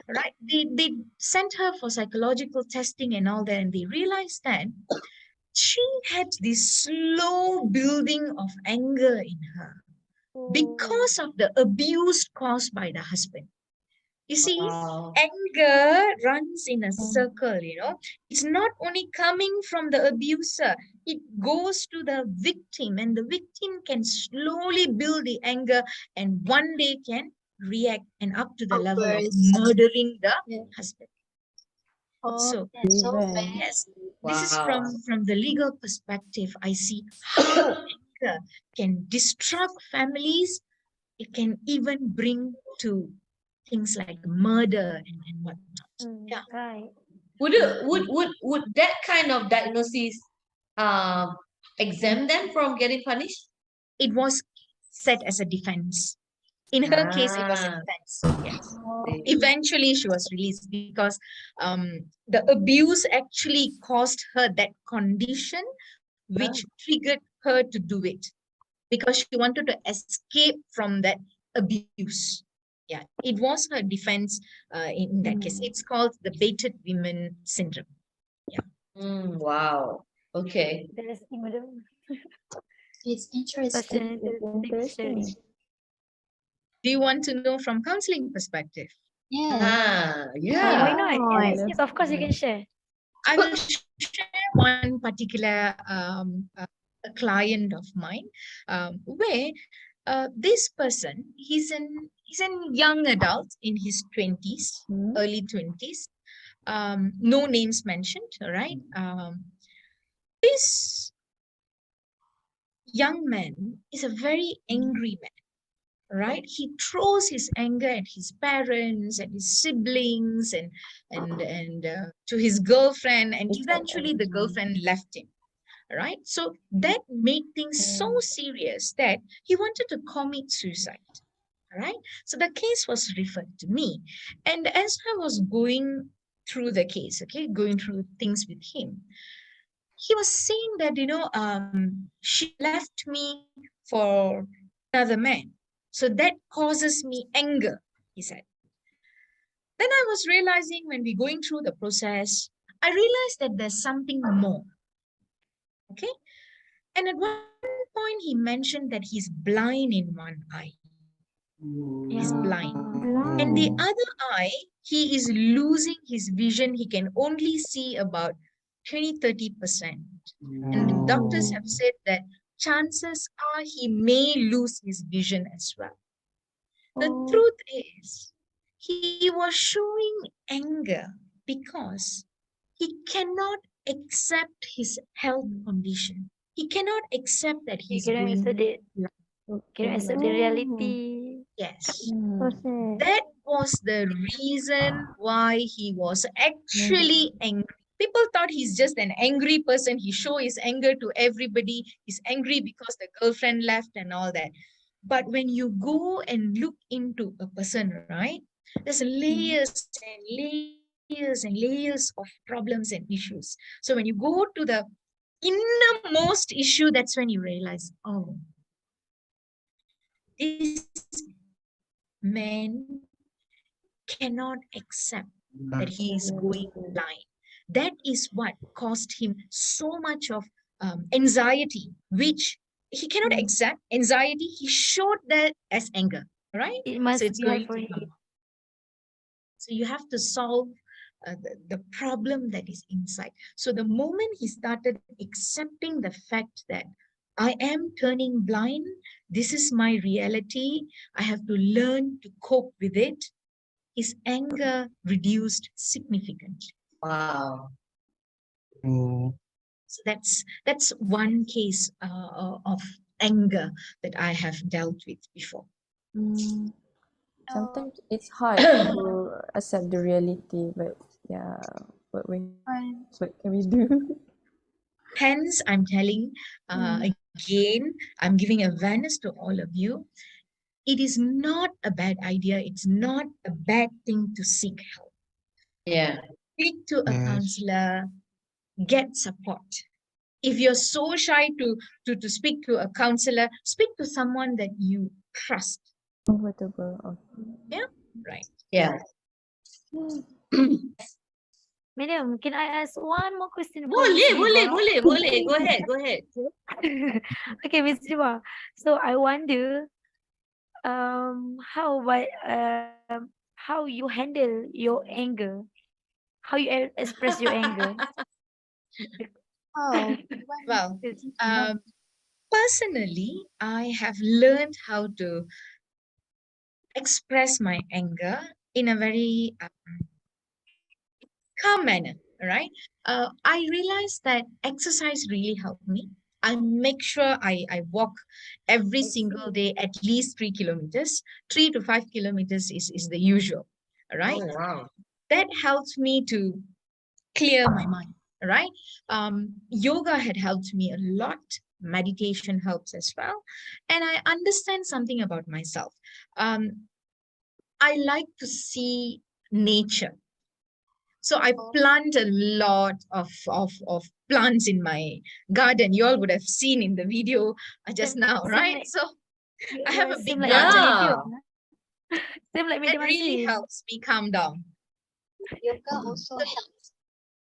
right? They sent her for psychological testing and all that, and they realized that she had this slow building of anger in her because of the abuse caused by the husband. You see, Wow. anger runs in a circle. It's not only coming from the abuser, it goes to the victim, and the victim can slowly build the anger and one day can react and up to the level of Outburst. murdering the Yeah. husband. Oh, So, that's so bad. yes, this is Wow. from the legal perspective. I see how anger can destruct families. It can even bring to things like murder and whatnot. Yeah. Right. Would that kind of diagnosis exempt them from getting punished? It was set as a defense. In her case, it was a Ah, defense. Yes. see. Eventually, she was released because the abuse actually caused her that condition, which triggered her to do it because she wanted to escape from that abuse. Yeah, it was her defense in that case. It's called the baited women syndrome. Yeah. Wow. Okay. Interesting, madam. It's Such interesting. an interesting Interesting. sharing. Do you want to know from counseling perspective? Yeah. Ah, Yeah, why yeah. not? Why Yes, yes, of course you can share. I will share one particular a client of mine where this person he's an young adult in his 20s, early 20s. No names mentioned, all right? This young man is a very angry man, right? He throws his anger at his parents and his siblings and to his girlfriend, and It's at eventually the everyone. girlfriend left him, right? So that made things so serious that he wanted to commit suicide, right? So the case was referred to me, and as I was going through the case, okay, going through things with him, he was saying that she left me for another man, so that causes me anger, he said. Then I was realizing when we going through the process, I realized that there's something more. Okay. And at one point he mentioned that he's blind in one eye. He's blind. And the other eye, he is losing his vision. He can only see about 20-30%. And the doctors have said that chances are he may lose his vision as well. The truth is, he was showing anger because he cannot accept his health condition. He cannot accept that You he's cannot accept going. the cannot accept the reality. Yes. So sad. That was the reason why he was actually angry. People thought he's just an angry person. He show his anger to everybody. He's angry because the girlfriend left and all that. But when you go and look into a person, right, there's layers and layers and layers of problems and issues. So when you go to the innermost issue, that's when you realize, oh, this man cannot accept that he is going blind. That is what caused him so much of anxiety, which he cannot accept. Anxiety, he showed that as anger, right? It must So it's be hard going for to him. come. So you have to solve the problem that is inside. So the moment he started accepting the fact that I am turning blind, this is my reality, I have to learn to cope with it, his anger reduced significantly. Wow. Oh, So that's one case of anger that I have dealt with before. Sometimes it's hard to accept the reality, but yeah, what can we do? Hence, I'm telling again, I'm giving awareness to all of you. It is not a bad idea. It's not a bad thing to seek help. Yeah. Speak to a yes. counselor, get support. If you're so shy to speak to a counselor, speak to someone that you trust. Comfortable. Okay. Yeah, right. Yeah. Madam, can I ask one more question for Boleh, Miss boleh, Diba? boleh, boleh. Go ahead, go ahead. Okay, Miss Diba. So I wonder, how you handle your anger, how you express your anger. Oh, Well, It's personally, I have learned how to express my anger in a very calm manner, right? I realized that exercise really helped me. I make sure I walk every single day at least 3 kilometers. 3 to 5 kilometers is the usual. All right. Oh, wow. That helps me to clear my mind. All right. Yoga had helped me a lot. Meditation helps as well. And I understand something about myself. I like to see nature. So I plant a lot of plants in my garden. You all would have seen in the video just now, right? So I have a big Same like garden. Yeah. Same like me, That really helps me calm down. Yoga also helps.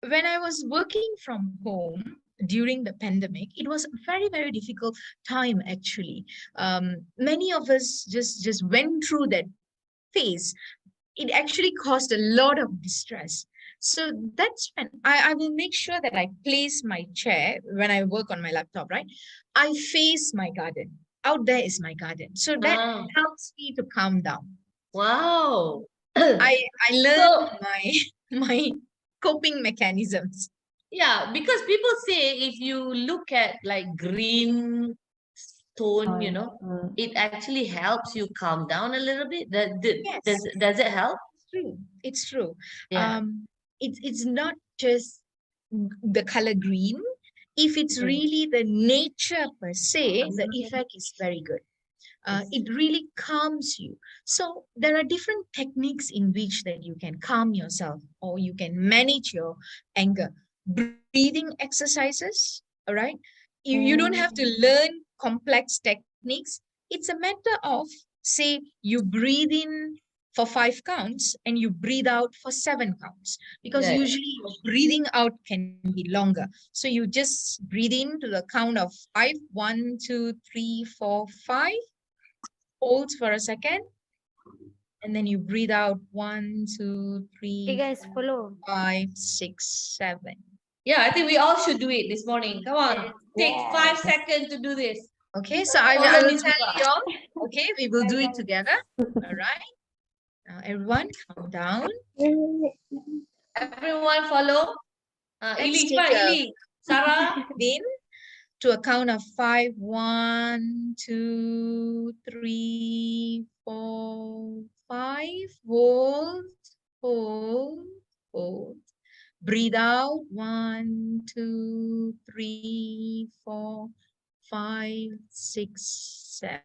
When I was working from home during the pandemic, it was a very, very difficult time actually. Many of us just went through that phase. It actually caused a lot of distress. So that's when I will make sure that I place my chair when I work on my laptop, right? I face my garden. Out there is my garden. So that Ah, helps me to calm down. wow. I learned So, my coping mechanisms. yeah, because people say if you look at like green stone, you know, it actually helps you calm down a little bit. Yes, Does it help? it's true. It's true. Yeah. It's not just the color green. If it's Mm. really the nature per se, the effect is very good. It really calms you. So there are different techniques in which that you can calm yourself or you can manage your anger. Breathing exercises, all right? You don't have to learn complex techniques. It's a matter of, say, you breathe in for 5 counts and you breathe out for 7 counts because Right. usually your breathing out can be longer. So you just breathe in to the count of 5, 1, 2, 3, 4, 5. Hold for a second, and then you breathe out 1, 2, Hey 3, guys, follow. 5, 6, 7. Yeah, I think we all should do it this morning. Come on. Take 5 seconds to do this. Okay, so I Follow will Miss tell Deeba. you all. Okay, we will do it together. All right. Now, everyone, calm down. Everyone follow. Let's Ili, take cepat a Ili. Sarah. in to a count of 5, 1, 2, 3, 4, 5. Hold, hold, hold. Breathe out. 1, 2, 3, 4, 5, 6, 7.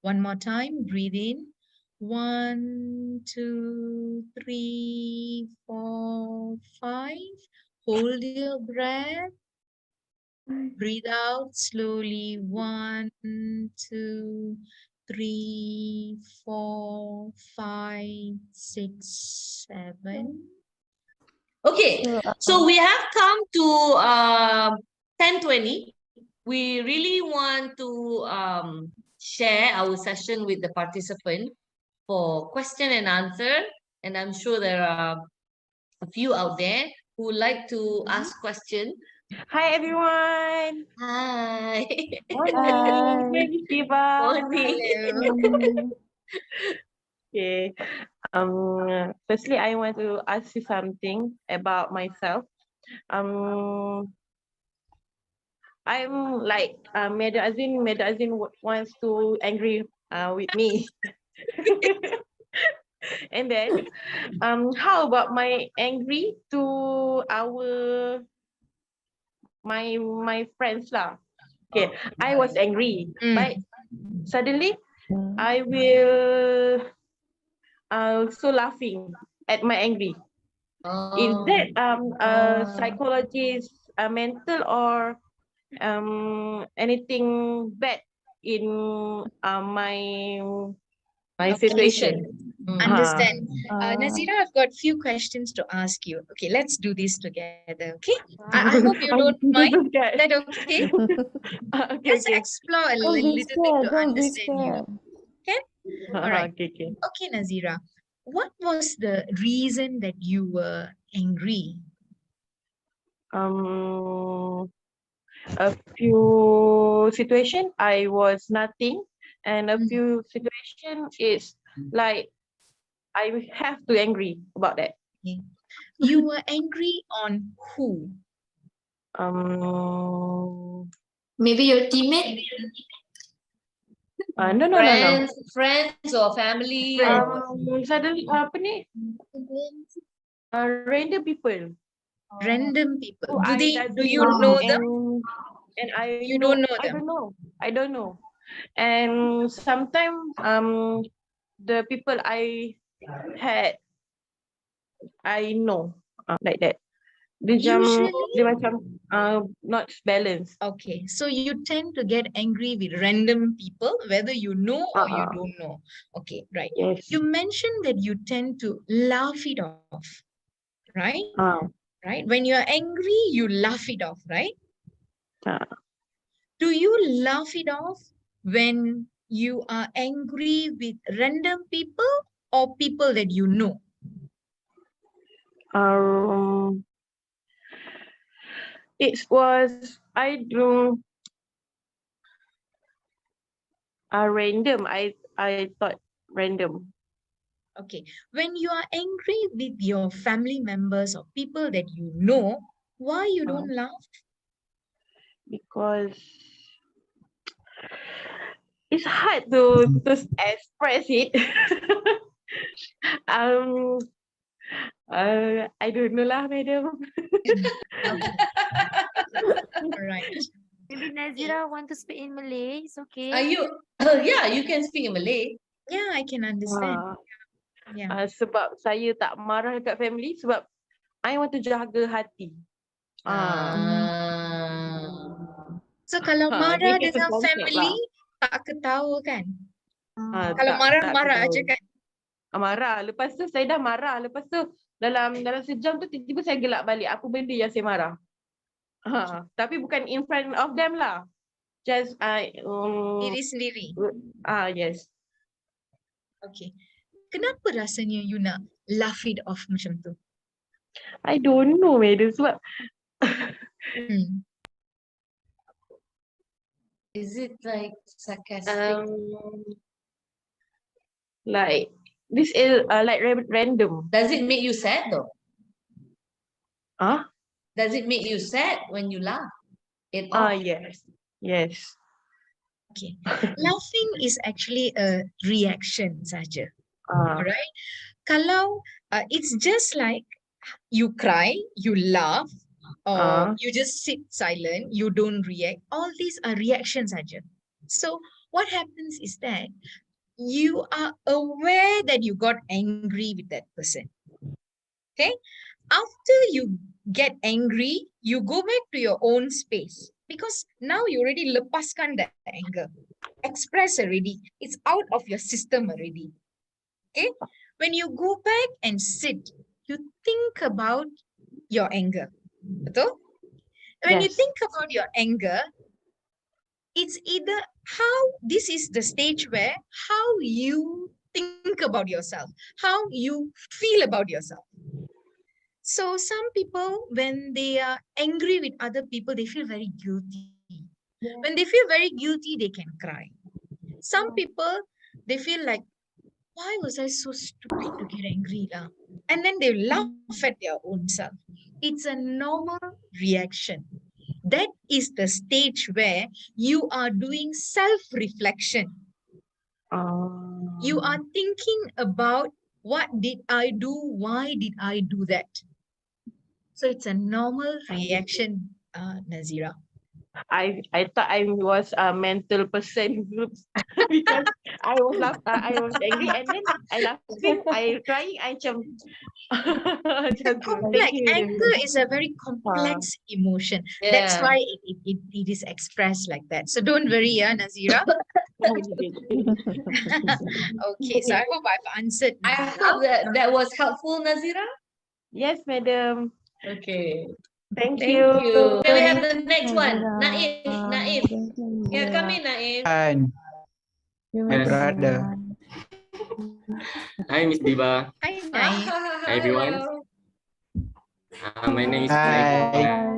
One more time. Breathe in. 1, 2, 3, 4, 5. Hold your breath. Breathe out slowly. 1, 2, 3, 4, 5, 6, 7. Okay, so we have come to 10:20. We really want to share our session with the participant for question and answer. And I'm sure there are a few out there who would like to ask questions. Hi everyone. Hi. Morning. Hi, Deeba. Morning. Hello. Okay. Firstly, I want to ask you something about myself. I'm like Azwin wants to angry with me. And then how about my angry to my friends lah. Okay, I was angry, but suddenly I will also laughing at my angry. Is that psychologist mental or anything bad in my situation? Understand. Nazira, I've got a few questions to ask you. Okay, let's do this together. Okay, I hope you don't mind. Is that okay? Let's explore a little bit to understand you. Okay? All right. Okay. Okay, Nazira. What was the reason that you were angry? A few situation I was nothing, and a few situation is like I have to angry about that. Okay. You were angry on who? Maybe your teammate? No. Friends or family or what? Suddenly apa ni? Random people. Random people. who I Do you doesn't know them? and I You know don't know I them. don't know. I don't know. And sometimes the people I had I know like that. Dia Usually, macam not balanced. okay. So you tend to get angry with random people, whether you know or you don't know. Okay, right. Yes. You mentioned that you tend to laugh it off, right? Right. When you're angry, you laugh it off, right? Do you laugh it off when you are angry with random people or people that you know? It was I do random. I thought random Okay. When you are angry with your family members or people that you know, why you don't laugh? because it's hard to express it. I don't know lah, madam. Right. Maybe Nazira want to speak in Malay. It's okay. Are you? Yeah, you can speak in Malay. Yeah, I can understand. Yeah. Sebab saya tak marah dekat family sebab I want to jaga hati. So kalau dia marah kata dengan konsep family, lah. tak ketawa kan? Kalau Tak marah-marah ketawa. aja kan? Marah. Lepas tu saya dah marah. Lepas tu dalam sejam tu tiba-tiba saya gelak balik. Apa benda yang saya marah? Tapi bukan in front of them lah. Just Diri sendiri. Yes. Okay. Kenapa rasanya you nak laugh it off macam tu? I don't know, madam. Sebab Is it like sarcastic? like this is like random. Does it make you sad though? Huh? Does it make you sad when you laugh it off? Yes. Okay. Laughing is actually a reaction saja. Alright? Kalau it's just like you cry, you laugh, or you just sit silent, you don't react. All these are reactions saja. So what happens is that you are aware that you got angry with that person. Okay? After you get angry, you go back to your own space because now you already lepaskan that anger. Express already. It's out of your system already. Okay? When you go back and sit, you think about your anger. Betul? When you think about your anger, it's either this is the stage where how you think about yourself, how you feel about yourself. So some people, when they are angry with other people, they feel very guilty. When they feel very guilty, they can cry. Some people, they feel like, why was I so stupid to get angry? And then they laugh at their own self. It's a normal reaction. That is the stage where you are doing self-reflection. You are thinking about what did I do? Why did I do that? So it's a normal reaction, Nazira. I thought I was a mental person because I was angry and then I laughing, I crying, I macam anger is a very complex emotion. That's why it is expressed like that. So don't worry, Nazira. Okay, so I hope I've answered. I hope that was helpful, Nazira. Yes, madam. Okay. Thank you. Can we have the next one? Naif. Yeah, come in, Naif. My brother. Hi, Miss Deeba. Hi, Naif. Hi, everyone. My name is Hi.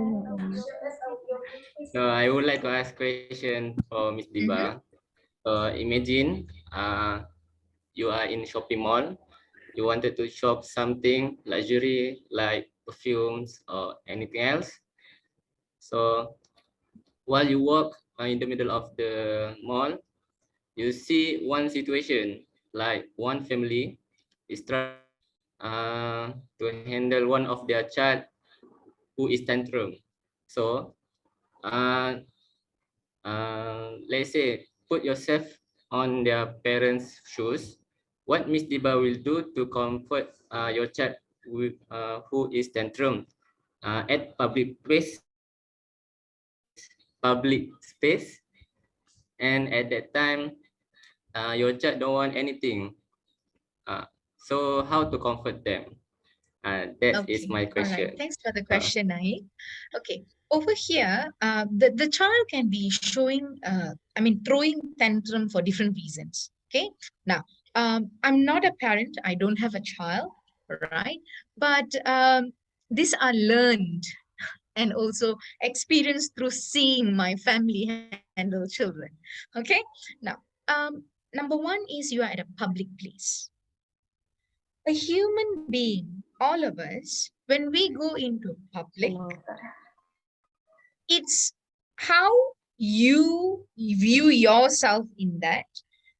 So I would like to ask question for Miss Deeba. Imagine you are in shopping mall. You wanted to shop something luxury like perfumes or anything else. So while you walk in the middle of the mall, you see one situation, like one family is trying to handle one of their child who is tantrum. So let's say put yourself on their parents' shoes. What Miss Deeba will do to comfort your child who is tantrum at public space, and at that time your child don't want anything. So how to comfort them? That is Okay, my all right. question. Thanks for the question, Naik. Okay, over here, the child can be showing, throwing tantrum for different reasons. Okay, now, I'm not a parent, I don't have a child, right? But these are learned and also experienced through seeing my family handle children. Okay, now, number one is you are at a public place. A human being, all of us, when we go into public, it's how you view yourself in that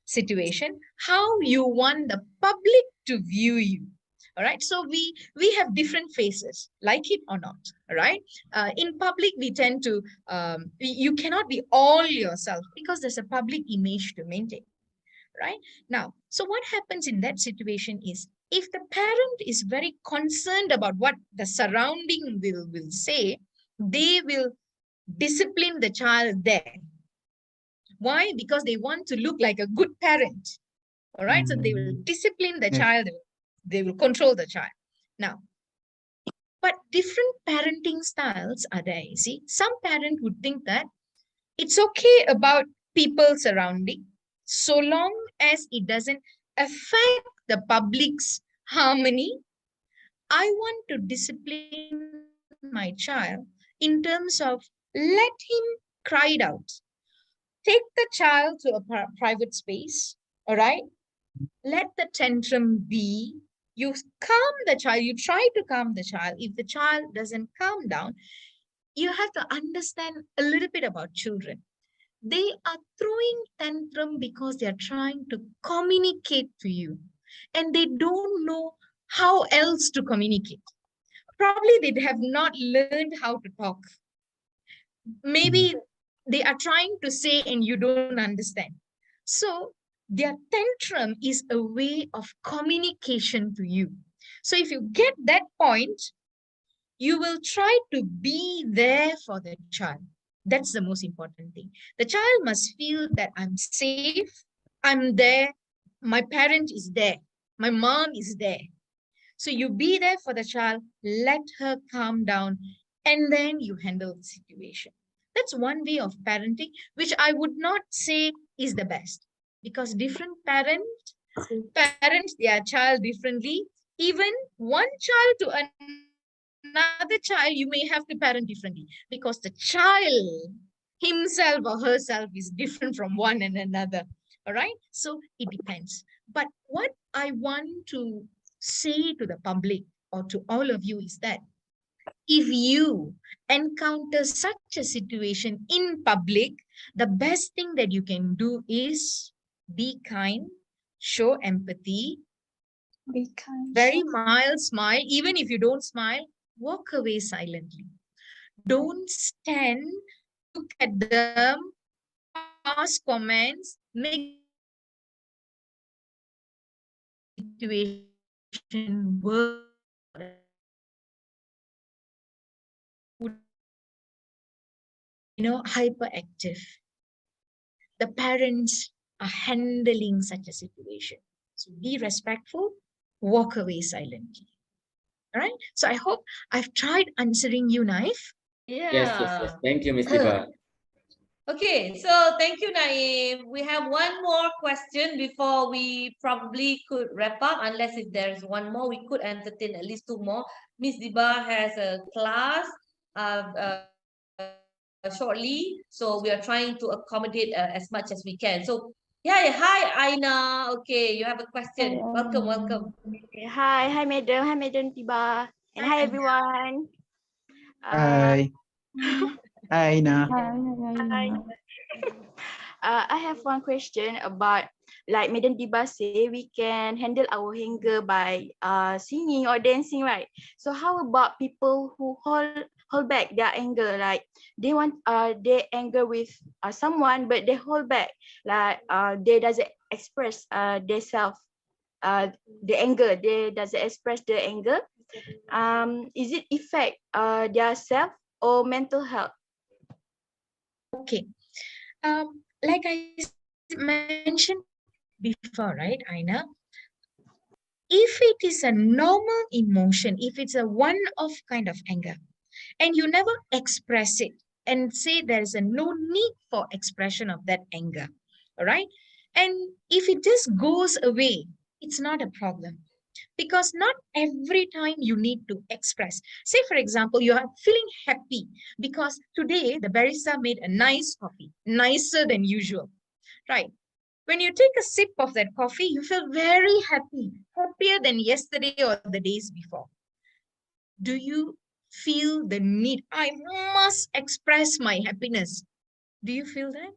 situation, how you want the public to view you. All right, so we have different faces, like it or not. All right, in public we tend to you cannot be all yourself because there's a public image to maintain. Right now, so what happens in that situation is, if the parent is very concerned about what the surrounding will say, they will discipline the child there. Why? Because they want to look like a good parent. All right, so they will discipline the Yes. child, they will control the child. Now, but different parenting styles are there. You see, some parent would think that it's okay about people surrounding so long as it doesn't affect the public's harmony. I want to discipline my child in terms of let him cry it out. Take the child to a private space, all right? Let the tantrum be. You calm the child, you try to calm the child. If the child doesn't calm down, you have to understand a little bit about children. They are throwing tantrum because they are trying to communicate to you, and they don't know how else to communicate. Probably they have not learned how to talk. Maybe they are trying to say and you don't understand. So their tantrum is a way of communication to you. So if you get that point, you will try to be there for the child. That's the most important thing. The child must feel that I'm safe, I'm there, my parent is there, my mom is there. So you be there for the child, let her calm down, and then you handle the situation. That's one way of parenting, which I would not say is the best, because different parents their child differently. Even one child to another child, you may have to parent differently, because the child himself or herself is different from one and another. All right, so it depends. But what I want to say to the public or to all of you is that if you encounter such a situation in public, the best thing that you can do is be kind, show empathy, Be kind. very mild smile. Even if you don't smile, walk away silently. Don't stand, look at them, pass comments, make situation worse. Hyperactive. The parents are handling such a situation. So be respectful, walk away silently. All right. So I hope I've tried answering you, Naif. Yes. Yeah. Thank you, Miss Deeba. Okay, so thank you, Naif. We have one more question before we probably could wrap up. Unless if there's one more, we could entertain at least two more. Miss Deeba has a class shortly, so we are trying to accommodate as much as we can. So, yeah, hi, Aina. Okay, you have a question. Welcome. Hi, Madam Tiba, and hi Hi, Aina. everyone. Hi. Hi, Ina. Hi. I have one question about, like Madam Deeba say, we can handle our anger by singing or dancing, right? So how about people who hold back their anger, like they anger with someone but they hold back, like they doesn't express their self, the anger, they doesn't express the anger. Is it affect their self or mental health? Okay. Like I mentioned before, right, Aina? If it is a normal emotion, if it's a one-off kind of anger, and you never express it and say there is a no need for expression of that anger, all right? And if it just goes away, it's not a problem because not every time you need to express. Say, for example, you are feeling happy because today the barista made a nice coffee, nicer than usual, right? When you take a sip of that coffee, you feel very happy, happier than yesterday or the days before. Do you feel the need? I must express my happiness. Do you feel that?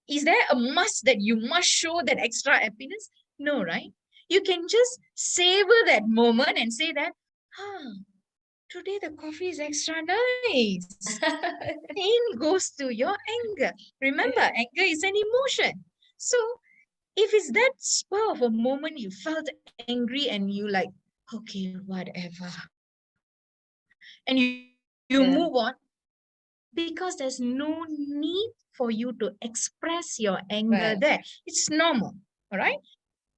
Is there a must that you must show that extra happiness? No, right? You can just savor that moment and say that, ah, today the coffee is extra nice. Same goes to your anger. Remember, anger is an emotion. So if it's that spur of a moment you felt angry and you like, okay, whatever, and you move on, because there's no need for you to express your anger there. It's normal, all right?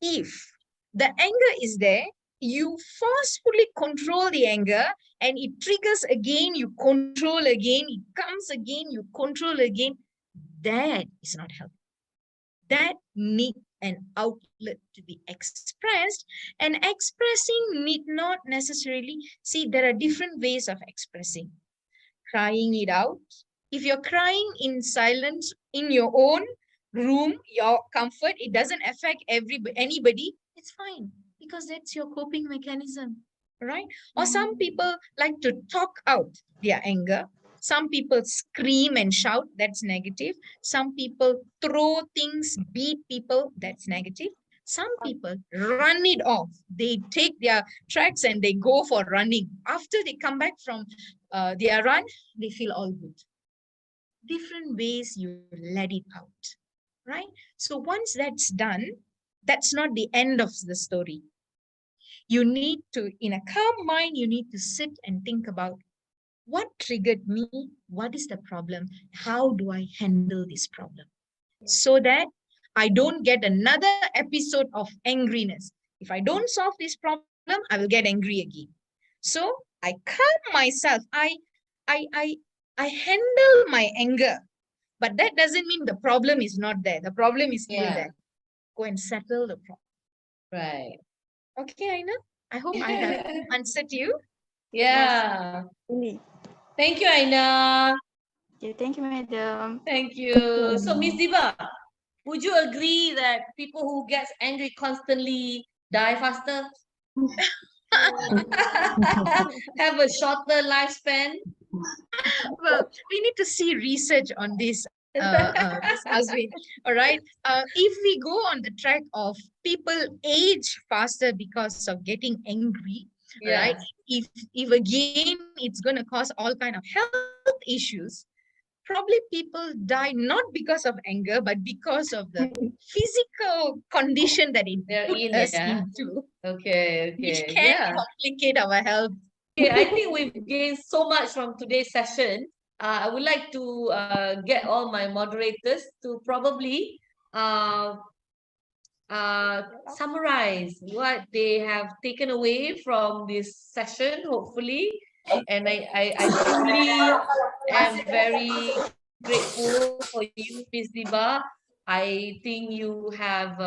If the anger is there, you forcefully control the anger and it triggers again, you control again, it comes again, you control again. That is not healthy. That need an outlet to be expressed, and expressing need not necessarily, see, there are different ways of expressing. Crying it out. If you're crying in silence in your own room, your comfort, it doesn't affect anybody, it's fine because that's your coping mechanism, right? Or some people like to talk out their anger. Some people scream and shout, that's negative. Some people throw things, beat people, that's negative. Some people run it off. They take their tracks and they go for running. After they come back from their run, they feel all good. Different ways you let it out, right? So once that's done, that's not the end of the story. You need to, in a calm mind, you need to sit and think about what triggered me, what is the problem, how do I handle this problem, so that I don't get another episode of angriness. If I don't solve this problem, I will get angry again. So I calm myself. I I handle my anger. But that doesn't mean the problem is not there. The problem is still there. Go and settle the problem. Right. Okay, Aina? I hope I have answered you. Yeah. Really. Thank you, Aina. Okay, thank you, madam. Thank you. So, Miss Diva, would you agree that people who get angry constantly die faster? Have a shorter lifespan? Well, we need to see research on this, Ms. Azwin. All right. If we go on the track of people age faster because of getting angry, all right. If again it's going to cause all kind of health issues, probably people die not because of anger, but because of the physical condition that it put us into, Okay, which okay. can Yeah. complicate our health. Okay, I think we've gained so much from today's session. I would like to get all my moderators to probably uh, summarize what they have taken away from this session, hopefully. And I truly am very grateful for you, Miss Diba. I think you have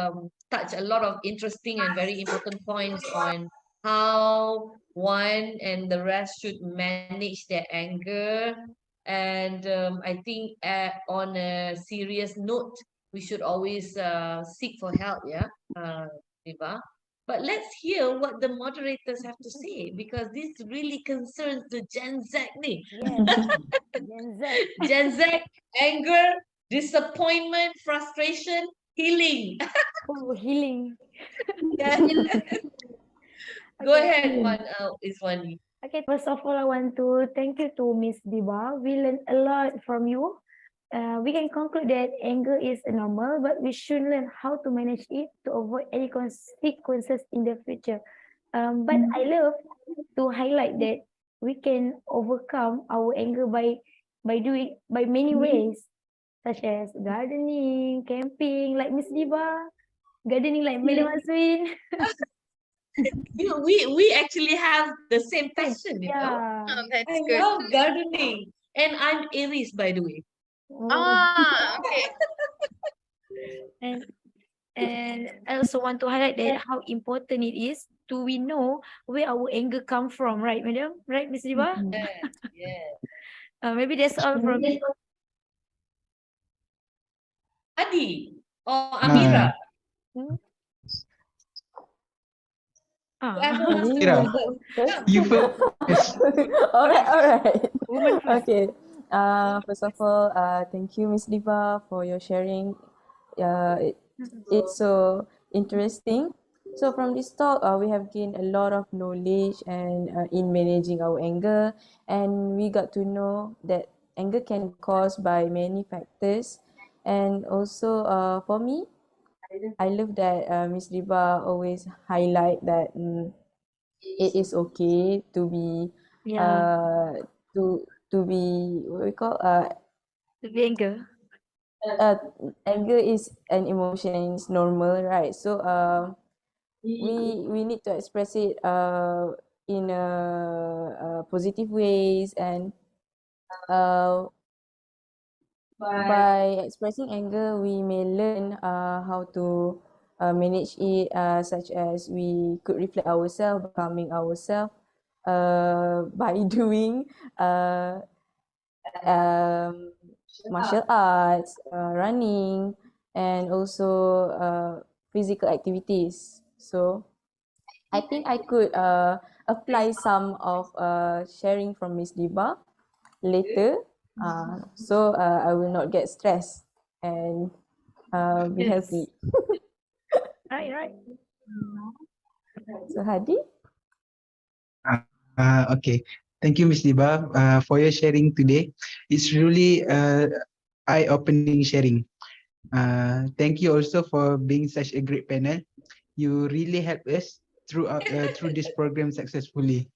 touched a lot of interesting and very important points on how one and the rest should manage their anger. And I think on a serious note, we should always seek for help, yeah, Diba. But let's hear what the moderators have to say, because this really concerns the Gen Z ni. Yes. Gen Z. Gen Z, anger, disappointment, frustration, healing. Oh, healing. Yeah. Go Okay. ahead, Izwani. Okay, first of all, I want to thank you to Miss Deeba. We learned a lot from you. We can conclude that anger is normal, but we should learn how to manage it to avoid any consequences in the future. But I love to highlight that we can overcome our anger by doing by many ways, such as gardening, camping, like Miss Deeba, gardening like Madam Azwin. We actually have the same passion, you know. Yeah. Oh, that's I good. love gardening. And I'm Aries, by the way. Oh. Okay. And I also want to highlight that how important it is to we know where our anger come from, right, madam? Right, Miss Deeba? Yes, yes. Maybe that's all from me. Hadi or Amira. Hmm? Whoever Ah. wants to Amira, go first. you first. Alright. Woman first. Okay. First of all, thank you, Miss Deeba, for your sharing. It's so interesting. So from this talk, we have gained a lot of knowledge and in managing our anger, and we got to know that anger can be caused by many factors. And also, for me, I love that Miss Deeba always highlight that it is okay to be Yeah, to be what we call to be anger. uh anger is an emotion and it's normal, right? So we need to express it in positive ways, and uh by expressing anger we may learn how to manage it, such as we could reflect ourselves, calming ourselves by doing uh um martial arts, running, and also physical activities. So I think I could apply some of sharing from Miss Deeba later, so I will not get stressed and be Yes. healthy. Right. So Hadi? Okay. Thank you, Miss Diba, for your sharing today. It's really eye-opening sharing. Thank you also for being such a great panel. You really helped us through this program successfully.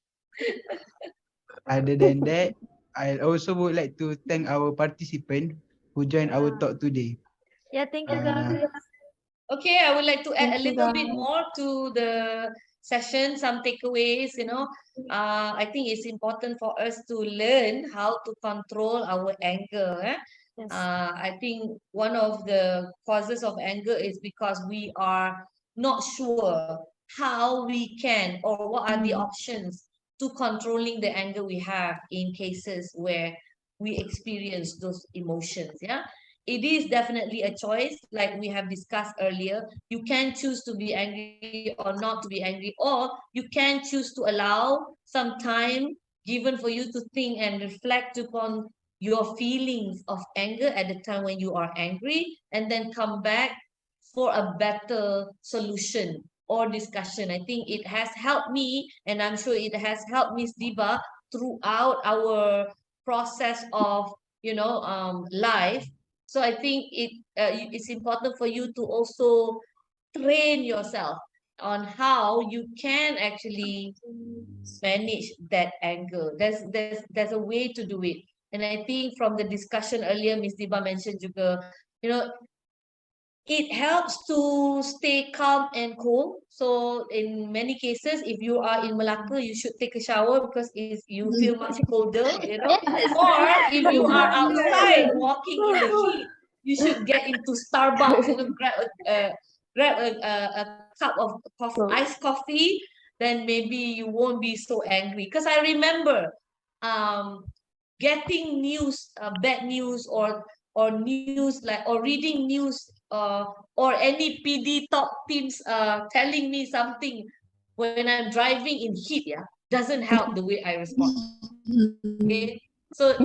Other than that, I also would like to thank our participant who joined our talk today. Yeah, thank you guys. Okay, I would like to add a Thank you, little bit guys. more to the session, some takeaways, you know. I think it's important for us to learn how to control our anger. Yes. I think one of the causes of anger is because we are not sure how we can or what are the options to controlling the anger we have in cases where we experience those emotions. Yeah, it is definitely a choice, like we have discussed earlier. You can choose to be angry or not to be angry, or you can choose to allow some time given for you to think and reflect upon your feelings of anger at the time when you are angry, and then come back for a better solution or discussion. I think it has helped me, and I'm sure it has helped Miss Deeba throughout our process of life. So I think it's important for you to also train yourself on how you can actually manage that anger. There's a way to do it. And I think from the discussion earlier, Miss Diba mentioned juga, it helps to stay calm and cool. So in many cases, if you are in Malacca, you should take a shower because you feel much colder. Or if you are outside walking in the heat, you should get into Starbucks, grab a cup of iced coffee, then maybe you won't be so angry. Because I remember getting news, bad news, or news, like, or reading news or any PD top teams telling me something when I'm driving in heat, yeah, doesn't help the way I respond. Okay, so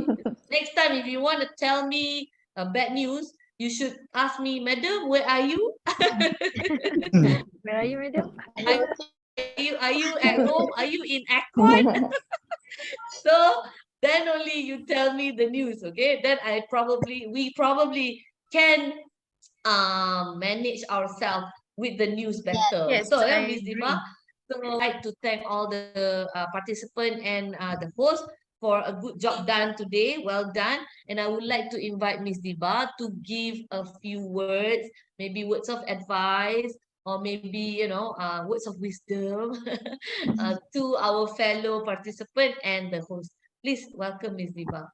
next time if you want to tell me bad news, you should ask me, Madam, where are you? Where are you, madam? Are you at home? Are you in aircon? So then only you tell me the news, okay? Then we probably can manage ourselves with the news better. Yes, So I Miss agree. Deeba, so I'd like to thank all the participant and the host for a good job done today. Well done. And I would like to invite Miss Deeba to give a few words, maybe words of advice, or maybe, words of wisdom to our fellow participant and the host. Please welcome Miss Deeba.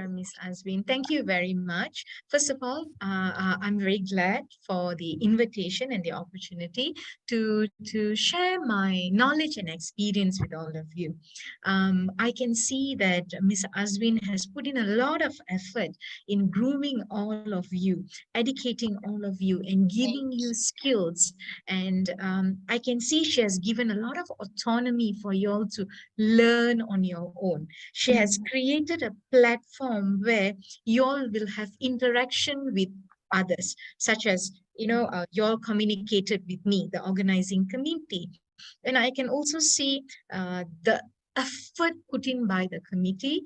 Miss Azwin. Thank you very much. First of all, I'm very glad for the invitation and the opportunity to share my knowledge and experience with all of you. I can see that Miss Azwin has put in a lot of effort in grooming all of you, educating all of you, and giving you skills. And I can see she has given a lot of autonomy for you all to learn on your own. She has created a platform where you all will have interaction with others, such as, you all communicated with me, the organizing committee. And I can also see the effort put in by the committee,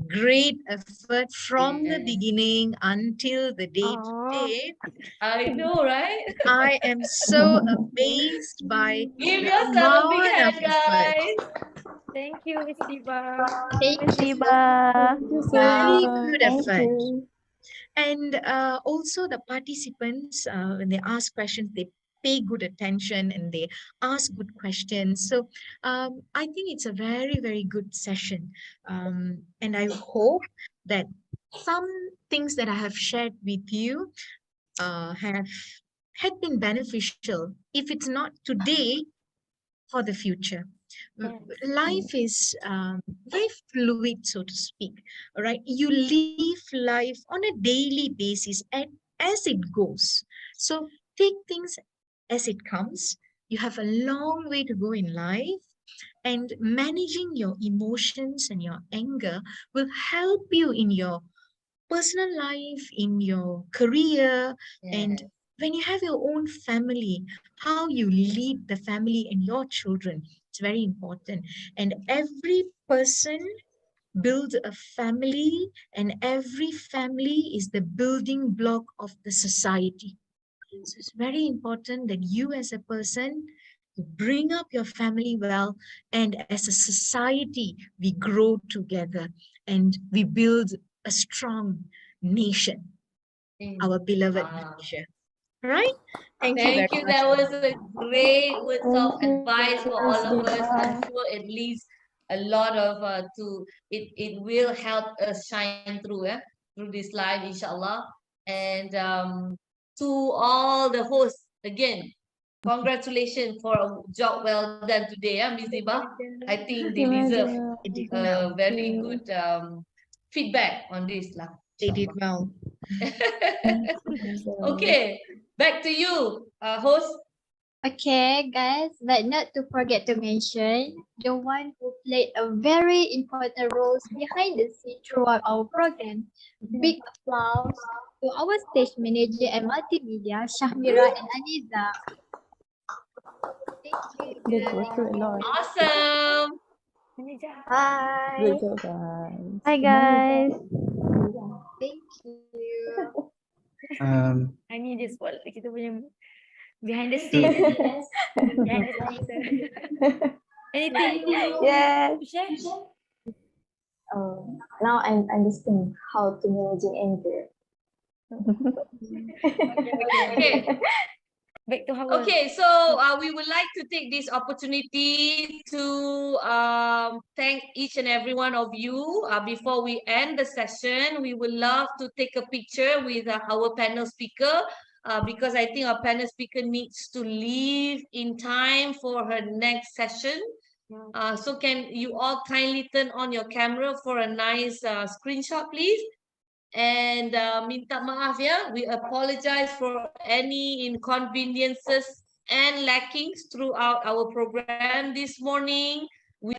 great effort from the Yes. beginning until the day Oh, today. I know, right? I am so amazed by Give the yourself a big amount of hand, effort. guys. thank you, Miss Diva. Thank Miss you. Diva. Thank you so Very much. good Thank effort. you. And also the participants, when they ask questions, they pay good attention and they ask good questions. So I think it's a very, very good session. And I hope that some things that I have shared with you have had been beneficial. If it's not today, for the future. Yes. Life is very fluid, so to speak. All right, you live life on a daily basis and as it goes. So take things as it comes. You have a long way to go in life, and managing your emotions and your anger will help you in your personal life, in your career, and Yes. when you have your own family, how you lead the family and your children. It's very important. And every person builds a family, and every family is the building block of the society. So it's very important that you as a person you bring up your family well, and as a society we grow together and we build a strong nation, our beloved Wow. Malaysia. Right? Thank you very Thank you. much. That was a great words of Thank you, advice for all Miss of us. I'm Diva. sure it leaves a lot of it will help us shine through through this live, inshallah. And to all the hosts again, congratulations for a job well done today, Miss Diba. I think they deserve They did a well. very good feedback on this lah, They did inshallah. well. Okay, back to you, host. Okay, guys, but not to forget to mention the one who played a very important role behind the scene throughout our program. Big applause to our stage manager and multimedia, Shahmira and Aniza. Thank you, They go guys. through a lot. Awesome. Bye. Good job, guys. Hi guys. Thank you. I need this one. Kita punya behind the scenes. Behind the scenes. Anything Yes. to share? Now I understand how to managing anger. Okay. Back to Hawa. Okay, so we would like to take this opportunity to thank each and every one of you. Before we end the session, we would love to take a picture with our panel speaker because I think our panel speaker needs to leave in time for her next session. So can you all kindly turn on your camera for a nice screenshot, please? And minta maaf ya, we apologize for any inconveniences and lackings throughout our program this morning. We